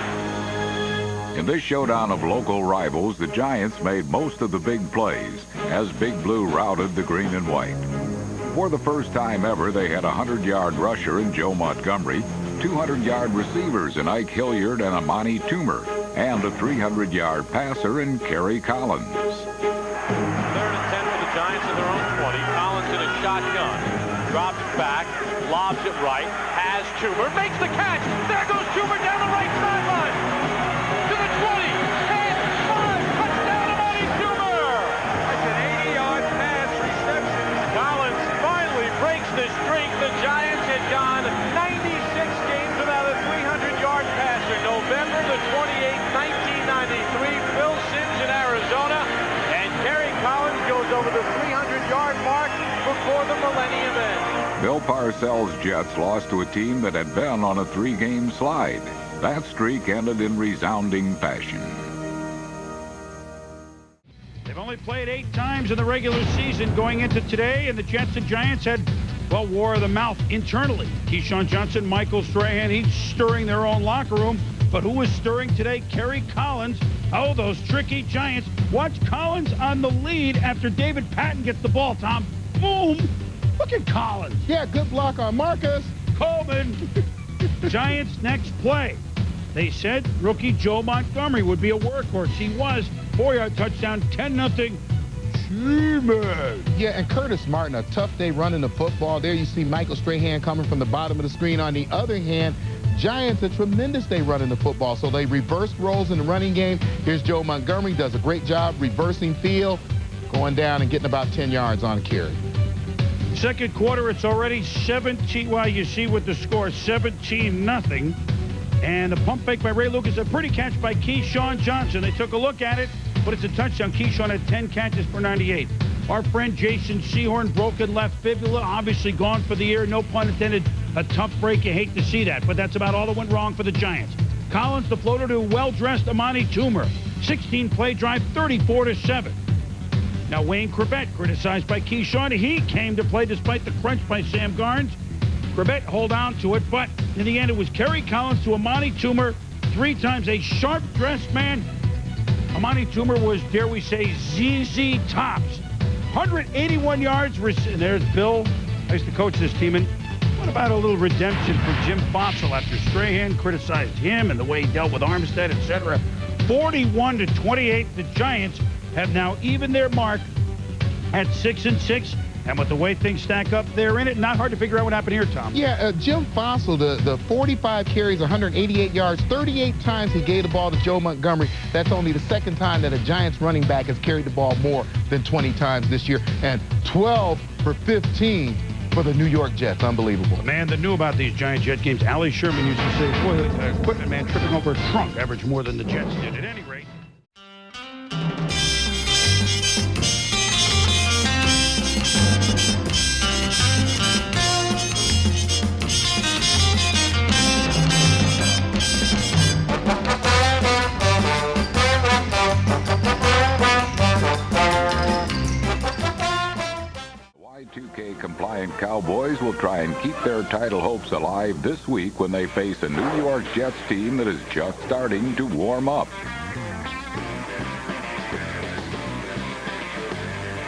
In this showdown of local rivals, the Giants made most of the big plays as Big Blue routed the green and white. For the first time ever, they had a 100-yard rusher in Joe Montgomery, 200-yard receivers in Ike Hilliard and Amani Toomer, and a 300-yard passer in Kerry Collins. 3rd and 10 for the Giants in their own 20. Collins in a shotgun. Drops back, lobs it right, has Toomer, makes the catch. There goes Toomer down the right sideline. To the 20, 10, 5, touchdown Amani Toomer. That's an 80-yard pass reception. Collins finally breaks the streak. The Giants had gone 96 games without a 300-yard passer. November the 28th, 1993, Phil Simms in Arizona, and Kerry Collins goes over the 300-yard mark before the millennium ends. Bill Parcells' Jets lost to a team that had been on a 3-game slide. That streak ended in resounding fashion. They've only played 8 times in the regular season going into today, and the Jets and Giants had, well, war of the mouth internally. Keyshawn Johnson, Michael Strahan, each stirring their own locker room. But who is stirring today? Kerry Collins. Oh, those tricky Giants. Watch Collins on the lead after David Patton gets the ball, Tom. Boom! Look at Collins. Yeah, good block on Marcus. Coleman. Giants' next play. They said rookie Joe Montgomery would be a workhorse. He was. 4-yard touchdown, 10-0. Yeah, and Curtis Martin, a tough day running the football. There you see Michael Strahan coming from the bottom of the screen. On the other hand, Giants, a tremendous day running the football. So they reversed roles in the running game. Here's Joe Montgomery, does a great job reversing field, going down and getting about 10 yards on a carry. Second quarter, it's already 17. Well, you see with the score, 17-0. And a pump fake by Ray Lucas, a pretty catch by Keyshawn Johnson. They took a look at it, but it's a touchdown. Keyshawn had 10 catches for 98. Our friend Jason Sehorn, broken left fibula, obviously gone for the year. No pun intended. A tough break. You hate to see that, but that's about all that went wrong for the Giants. Collins, the floater to well-dressed Amani Toomer. 16-play drive, 34-7. Now Wayne Corbett, criticized by Keyshawn. He came to play despite the crunch by Sam Garnes. Corbett hold on to it, but in the end it was Kerry Collins to Amani Toomer. 3 times a sharp-dressed man. Amani Toomer was, dare we say, ZZ Tops. 181 yards. And there's Bill. I used to coach this team. And what about a little redemption for Jim Fossil after Strahan criticized him and the way he dealt with Armstead, etc. 41-28. The Giants have now evened their mark at 6-6. And with the way things stack up, they're in it. Not hard to figure out what happened here, Tom. Yeah, Jim Fossil, the 45 carries, 188 yards, 38 times he gave the ball to Joe Montgomery. That's only the second time that a Giants running back has carried the ball more than 20 times this year. And 12 for 15 for the New York Jets. Unbelievable. The man that knew about these Giant-Jet games, Ali Sherman, used to say, boy, the equipment man tripping over a trunk averaged more than the Jets did. At any rate. Y2K compliant Cowboys will try and keep their title hopes alive this week when they face a New York Jets team that is just starting to warm up.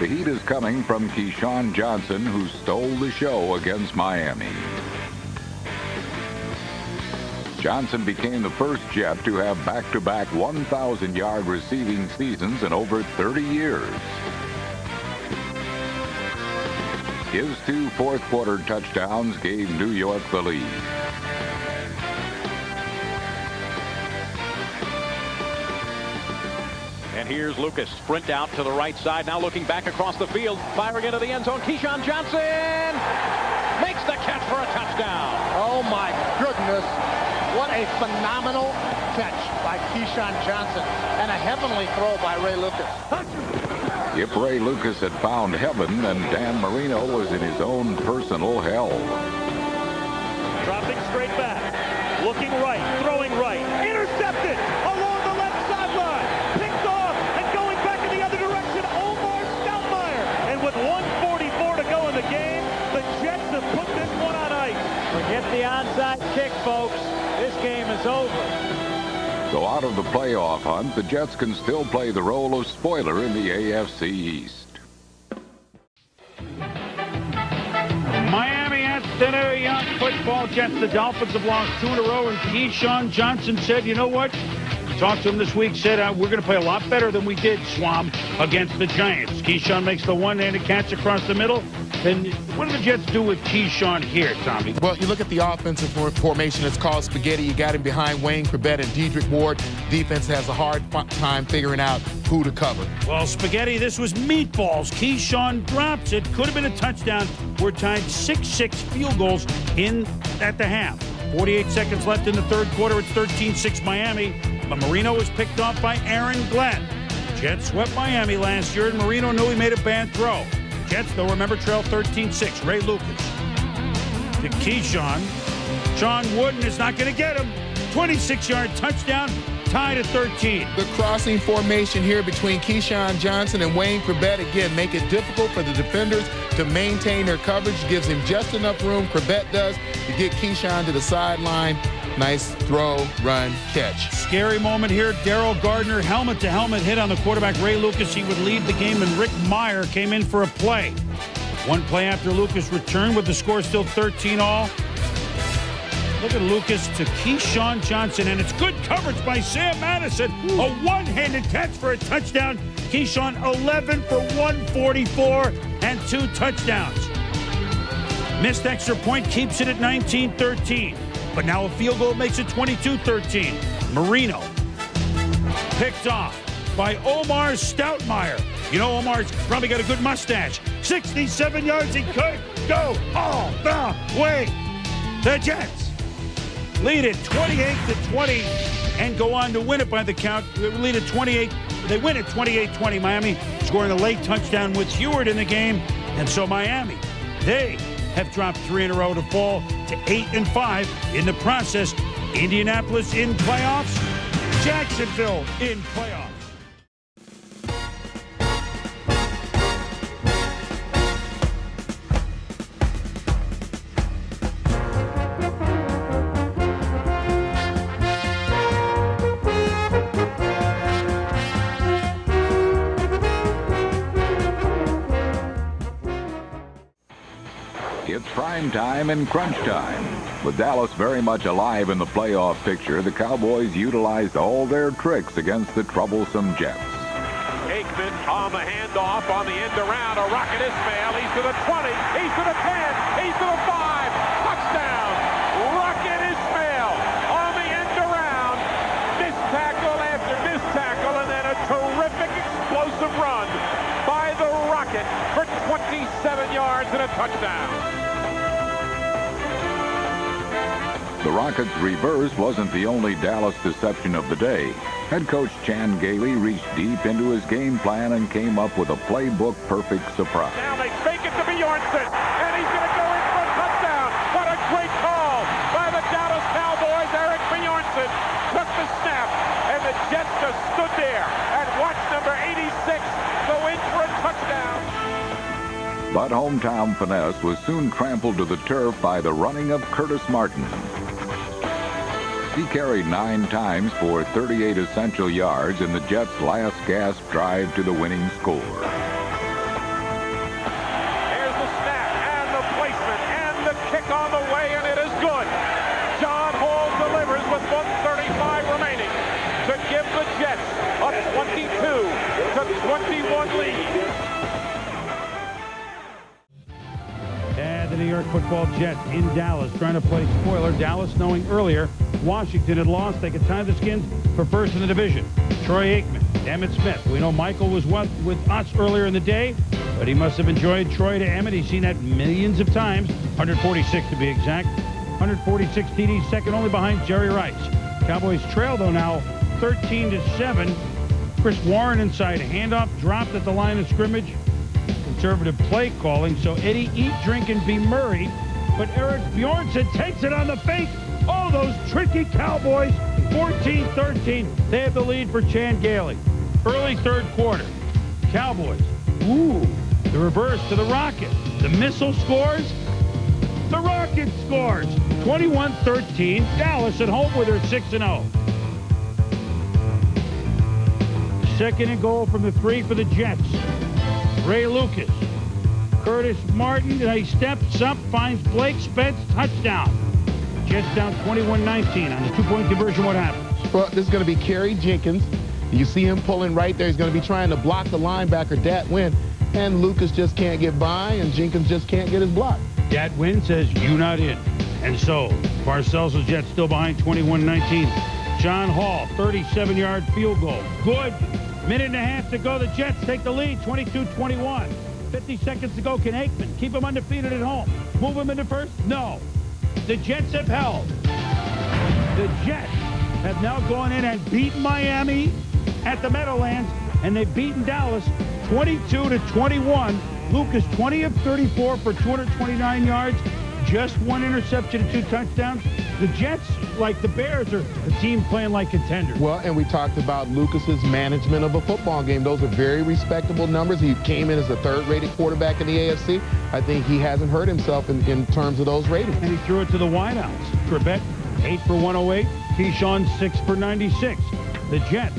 The heat is coming from Keyshawn Johnson, who stole the show against Miami. Johnson became the first Jet to have back-to-back 1,000-yard receiving seasons in over 30 years. His 2 fourth-quarter touchdowns gave New York the lead. And here's Lucas, sprint out to the right side, now looking back across the field, firing into the end zone. Keyshawn Johnson makes the catch for a touchdown. Oh, my goodness. What a phenomenal catch by Keyshawn Johnson. And a heavenly throw by Ray Lucas. If Ray Lucas had found heaven, then Dan Marino was in his own personal hell. Dropping straight back, looking right, throwing right, intercepted along the left sideline, picked off, and going back in the other direction, Omar Stoutmire. And with 1:44 to go in the game, the Jets have put this one on ice. Forget the onside kick, folks. This game is over. So out of the playoff hunt, the Jets can still play the role of spoiler in the AFC East. Miami at the New York Football Jets. The Dolphins have lost 2 in a row, and Keyshawn Johnson said, you know what? Talked to him this week, said, we're going to play a lot better than we did, Swam, against the Giants. Keyshawn makes the one-handed catch across the middle. And what do the Jets do with Keyshawn here, Tommy? Well, you look at the offensive formation. It's called spaghetti. You got him behind Wayne Corbett and Dedrick Ward. Defense has a hard time figuring out who to cover. Well, spaghetti, this was meatballs. Keyshawn drops it. Could have been a touchdown. We're tied 6-6 field goals at the half. 48 seconds left in the third quarter. It's 13-6 Miami. But Marino was picked off by Aaron Glenn. Jets swept Miami last year, and Marino knew he made a bad throw. Jets, though, remember, trail 13-6. Ray Lucas to Keyshawn. Sean Wooden is not going to get him. 26-yard touchdown, tied at 13. The crossing formation here between Keyshawn Johnson and Wayne Corbett, again, make it difficult for the defenders to maintain their coverage. Gives him just enough room, Corbett does, to get Keyshawn to the sideline. Nice throw, run, catch. Scary moment here. Darryl Gardner, helmet-to-helmet hit on the quarterback, Ray Lucas. He would lead the game, and Rick Meyer came in for a play. One play after Lucas returned with the score still 13-all. Look at Lucas to Keyshawn Johnson, and it's good coverage by Sam Madison. A one-handed catch for a touchdown. Keyshawn 11 for 144 and 2 touchdowns. Missed extra point keeps it at 19-13. But now a field goal makes it 22-13. Marino picked off by Omar Stoutmire. You know, Omar's probably got a good mustache. 67 yards, he could go all the way. The Jets lead it 28-20 and go on to win it by the count. They lead at 28. They win at 28-20. Miami scoring a late touchdown with Heward in the game. And so Miami, they have dropped 3 in a row to fall to 8-5. In the process, Indianapolis in playoffs, Jacksonville in playoffs. It's prime time and crunch time. With Dallas very much alive in the playoff picture, the Cowboys utilized all their tricks against the troublesome Jets. A Aikman on the handoff, on the end around. A rocket Ismail. He's to the 20. He's to the 10. He's to the 5. Touchdown. Rocket Ismail on the end around. Missed tackle after missed tackle, and then a terrific explosive run by the Rocket for 27 yards and a touchdown. The Rockets' reverse wasn't the only Dallas deception of the day. Head coach Chan Gailey reached deep into his game plan and came up with a playbook-perfect surprise. Now they fake it to Bjornsson, and he's going to go in for a touchdown. What a great call by the Dallas Cowboys. Eric Bjornsson took the snap, and the Jets just stood there and watched number 86 go in for a touchdown. But hometown finesse was soon trampled to the turf by the running of Curtis Martin. He carried 9 times for 38 essential yards in the Jets' last gasp drive to the winning score. Here's the snap and the placement and the kick on the way, and it is good. John Hall delivers with 1:35 remaining to give the Jets a 22-21 lead. And the New York Football Jets in Dallas trying to play spoiler. Dallas knowing earlier Washington had lost. They could tie the Skins for first in the division. Troy Aikman, Emmitt Smith. We know Michael was with us earlier in the day, but he must have enjoyed Troy to Emmitt. He's seen that millions of times. 146 to be exact. 146 TDs, second only behind Jerry Rice. Cowboys trail, though, now 13-7. Chris Warren inside. Handoff dropped at the line of scrimmage. Conservative play calling, so Eddie Eat, Drink, and Be Murray. But Eric Bjornsson takes it on the fake. Oh, those tricky Cowboys. 14-13. They have the lead for Chan Gailey. Early third quarter. Cowboys. Ooh, the reverse to the Rocket. The missile scores. The Rocket scores. 21-13. Dallas at home with her 6-0. Second and goal from the 3 for the Jets. Ray Lucas. Curtis Martin, he steps up, finds Blake Spence, touchdown. Jets down 21-19 on the 2-point conversion. What happens? Well, this is going to be Kerry Jenkins. You see him pulling right there. He's going to be trying to block the linebacker, Dat Wynn, and Lucas just can't get by, and Jenkins just can't get his block. Dat Wynn says, you not in. And so, Parcells' Jets still behind 21-19. John Hall, 37-yard field goal. Good. Minute and a half to go. The Jets take the lead, 22-21. 50 seconds to go. Can Aikman keep them undefeated at home? Move them into first? No. The Jets have held. The Jets have now gone in and beaten Miami at the Meadowlands, and they've beaten Dallas 22-21. Lucas 20 of 34 for 229 yards, just 1 interception and 2 touchdowns. The Jets, like the Bears, are a team playing like contenders. Well, and we talked about Lucas's management of a football game. Those are very respectable numbers. He came in as the 3rd-rated quarterback in the AFC. I think he hasn't hurt himself in terms of those ratings. And he threw it to the wideouts. Trebek, 8 for 108. Keyshawn, 6 for 96. The Jets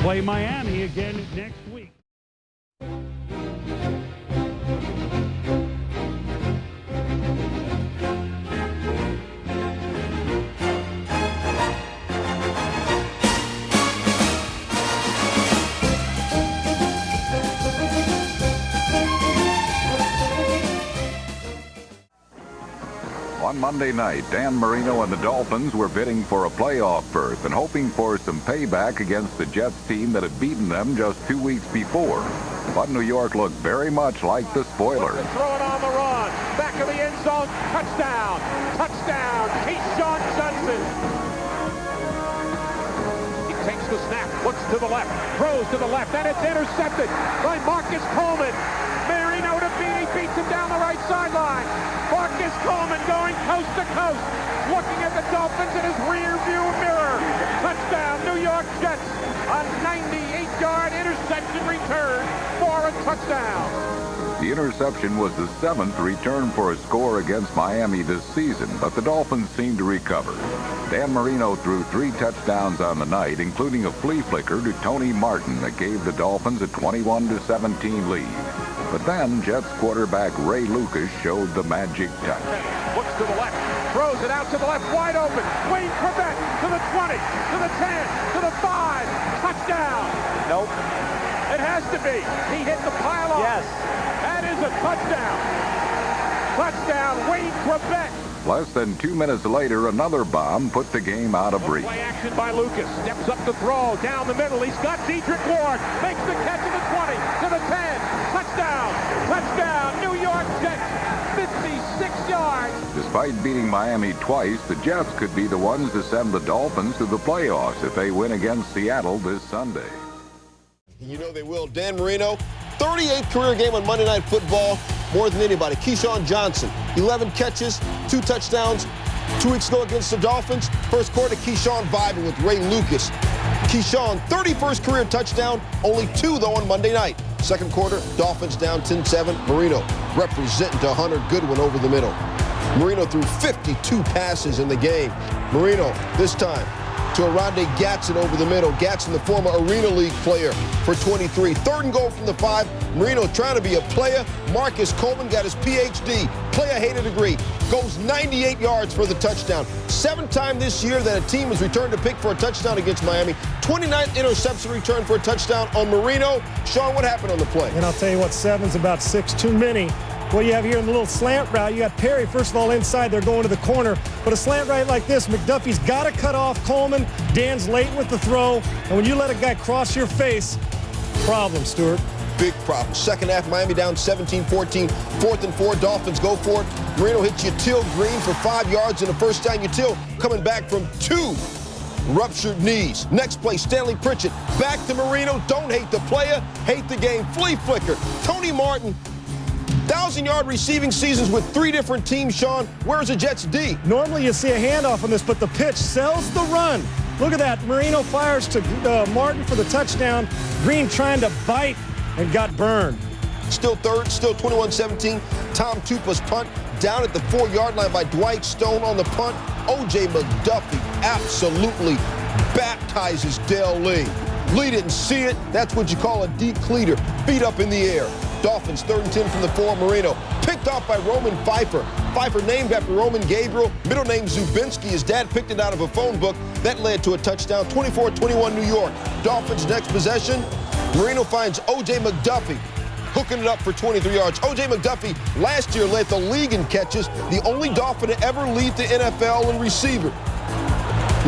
play Miami again next week. On Monday night, Dan Marino and the Dolphins were bidding for a playoff berth and hoping for some payback against the Jets team that had beaten them just 2 weeks before. But New York looked very much like the spoiler. Throw it on the run. Back of the end zone. Touchdown. Touchdown. Keyshawn Johnson. He takes the snap. Looks to the left. Throws to the left. And it's intercepted by Marcus Coleman. Marino to beat. He beats him down the right sideline. Marcus Coleman going coast to coast. Looking at the Dolphins in his rear view mirror. Touchdown. New York Jets. A 98-yard interception return for a touchdown. The interception was the 7th return for a score against Miami this season, but the Dolphins seemed to recover. Dan Marino threw 3 touchdowns on the night, including a flea flicker to Tony Martin that gave the Dolphins a 21-17 lead. But then Jets quarterback Ray Lucas showed the magic touch. Looks to the left, throws it out to the left, wide open. Wayne Corbett to the 20, to the 10, to the 5. Touchdown. Nope. It has to be. He hit the pylon. Yes. That is a touchdown. Touchdown, Wayne Quebec. Less than 2 minutes later, another bomb put the game out of reach. Play action by Lucas. Steps up to throw. Down the middle. He's got Dedrick Ward. Makes the catch at the 20. To the 10. Touchdown. Touchdown. New York Jets. 56 yards. Despite beating Miami twice, the Jets could be the ones to send the Dolphins to the playoffs if they win against Seattle this Sunday. You know they will. Dan Marino, 38th career game on Monday Night Football, more than anybody. Keyshawn Johnson, 11 catches, 2 touchdowns. 2 weeks ago against the Dolphins, first quarter, Keyshawn vibing with Ray Lucas. Keyshawn, 31st career touchdown, only 2 though on Monday night. Second quarter, Dolphins down 10-7. Marino representing to Hunter Goodwin over the middle. Marino threw 52 passes in the game. Marino, this time, to Arondé Gatson over the middle. Gatson, the former Arena League player, for 23. 3rd and goal from the 5. Marino trying to be a player. Marcus Coleman got his Ph.D., player-hated degree. Goes 98 yards for the touchdown. 7th time this year that a team has returned a pick for a touchdown against Miami. 29th interception return for a touchdown on Marino. Sean, what happened on the play? And I'll tell you what, 7's about 6 too many. What you have here in the little slant route, you got Perry, first of all, inside. They're going to the corner. But a slant route like this, McDuffie's got to cut off Coleman. Dan's late with the throw. And when you let a guy cross your face, problem, Stuart. Big problem. Second half, Miami down 17-14. 4th and 4, Dolphins go for it. Marino hits Yatil Green for 5 yards and a first down. Yatil coming back from 2 ruptured knees. Next play, Stanley Pritchett. Back to Marino. Don't hate the player, hate the game. Flea flicker. Tony Martin. 1,000-yard receiving seasons with 3 different teams, Sean. Where's the Jets' D? Normally you see a handoff on this, but the pitch sells the run. Look at that. Marino fires to Martin for the touchdown. Green trying to bite and got burned. Still third, still 21-17. Tom Tupa's punt down at the 4-yard line by Dwight Stone on the punt. O.J. McDuffie absolutely baptizes Dale Lee. Lee didn't see it. That's what you call a decleater. Feet up in the air. Dolphins 3rd and 10 from the 4. Marino picked off by Roman Pfeiffer. Pfeiffer named after Roman Gabriel. Middle name Zubinski. His dad picked it out of a phone book. That led to a touchdown. 24-21 New York. Dolphins next possession. Marino finds O.J. McDuffie hooking it up for 23 yards. O.J. McDuffie last year led the league in catches. The only Dolphin to ever lead the NFL in receiver.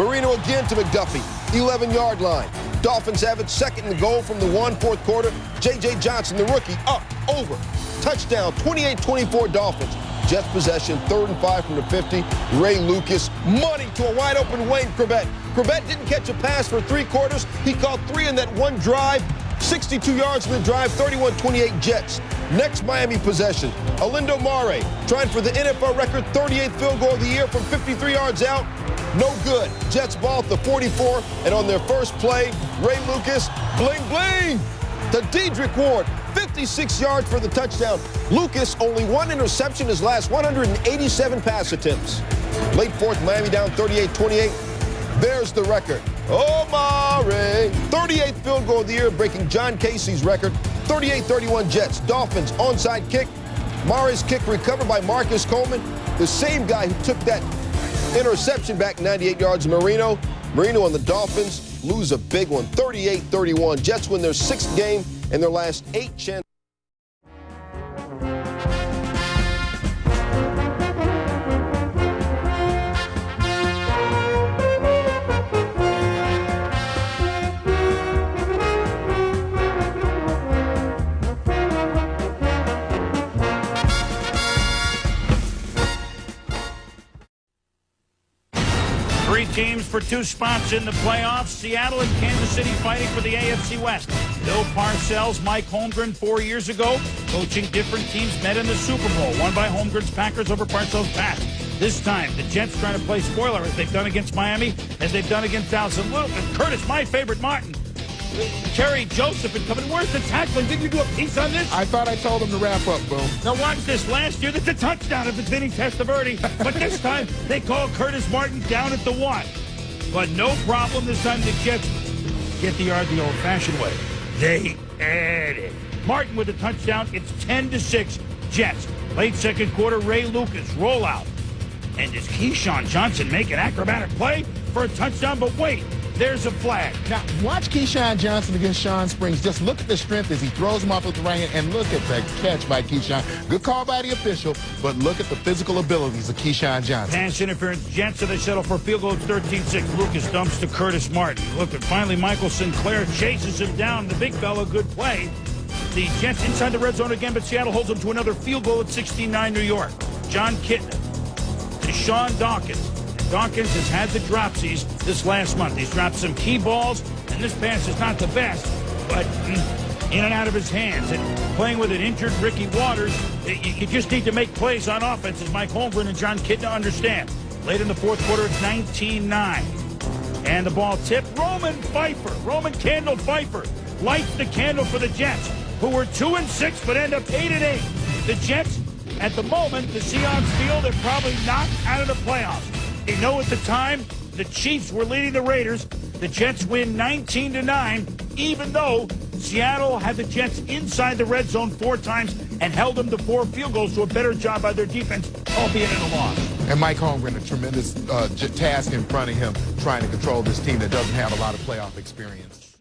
Marino again to McDuffie. 11-yard line. Dolphins have it, 2nd and goal from the 1, 4th quarter. J.J. Johnson, the rookie, up, over. Touchdown, 28-24 Dolphins. Jets possession, 3rd and 5 from the 50. Ray Lucas, money to a wide-open Wayne Quebec. Quebec didn't catch a pass for 3 quarters. He caught 3 in that one drive. 62 yards in the drive, 31-28 Jets. Next Miami possession, Alindo Mare trying for the NFL record 38th field goal of the year from 53 yards out. No good. Jets ball at the 44, and on their first play, Ray Lucas, bling, bling, to Dedrick Ward, 56 yards for the touchdown. Lucas, only 1 interception his last 187 pass attempts. Late 4th, Miami down 38-28. There's the record. Mare, 38th field goal of the year, breaking John Casey's record. 38-31 Jets. Dolphins onside kick. Mare's kick recovered by Marcus Coleman, the same guy who took that interception back 98 yards. Marino and the Dolphins lose a big one, 38-31. Jets win their 6th game in their last 8 chances. Teams for 2 spots in the playoffs. Seattle and Kansas City fighting for the AFC West. Bill Parcells, Mike Holmgren 4 years ago, coaching different teams, met in the Super Bowl, won by Holmgren's Packers over Parcells' past. This time, the Jets trying to play spoiler as they've done against Miami, as they've done against Dallas. And Luke and Curtis, my favorite Martin. Kerry Joseph and coming. Where's the tackling? Did you do a piece on this? I thought I told him to wrap up, Boom. Now watch this. Last year, that's a touchdown if it's Vinny Testaverde. But this time, they call Curtis Martin down at the 1. But no problem this time. The Jets get the yard the old-fashioned way. They add it. Martin with a touchdown. It's 10-6 Jets. Late 2nd quarter, Ray Lucas rollout. And does Keyshawn Johnson make an acrobatic play for a touchdown? But wait, There's a flag. Now, watch Keyshawn Johnson against Sean Springs. Just look at the strength as he throws him off with the right hand, and look at the catch by Keyshawn. Good call by the official, but look at the physical abilities of Keyshawn Johnson. Pass interference. Jets, and they settle for a field goal at 13-6. Lucas dumps to Curtis Martin. Look at finally Michael Sinclair chases him down. The big fella, good play. The Jets inside the red zone again, but Seattle holds them to another field goal at 16-9 New York. John Kitna to Sean Dawkins. Dawkins has had the dropsies this last month. He's dropped some key balls, and this pass is not the best, but in and out of his hands. And playing with an injured Ricky Waters, you just need to make plays on offense, as Mike Holmgren and John Kitna understand. Late in the fourth quarter, it's 19-9. And the ball tipped. Roman Candle Pfeiffer lights the candle for the Jets, who were 2-6 but end up 8-8. The Jets, at the moment, the Seahawks feel they're probably not out of the playoffs. They know at the time the Chiefs were leading the Raiders. The Jets win 19-9, even though Seattle had the Jets inside the red zone 4 times and held them to 4 field goals, so a better job by their defense, albeit in a loss. And Mike Holmgren, a tremendous task in front of him, trying to control this team that doesn't have a lot of playoff experience.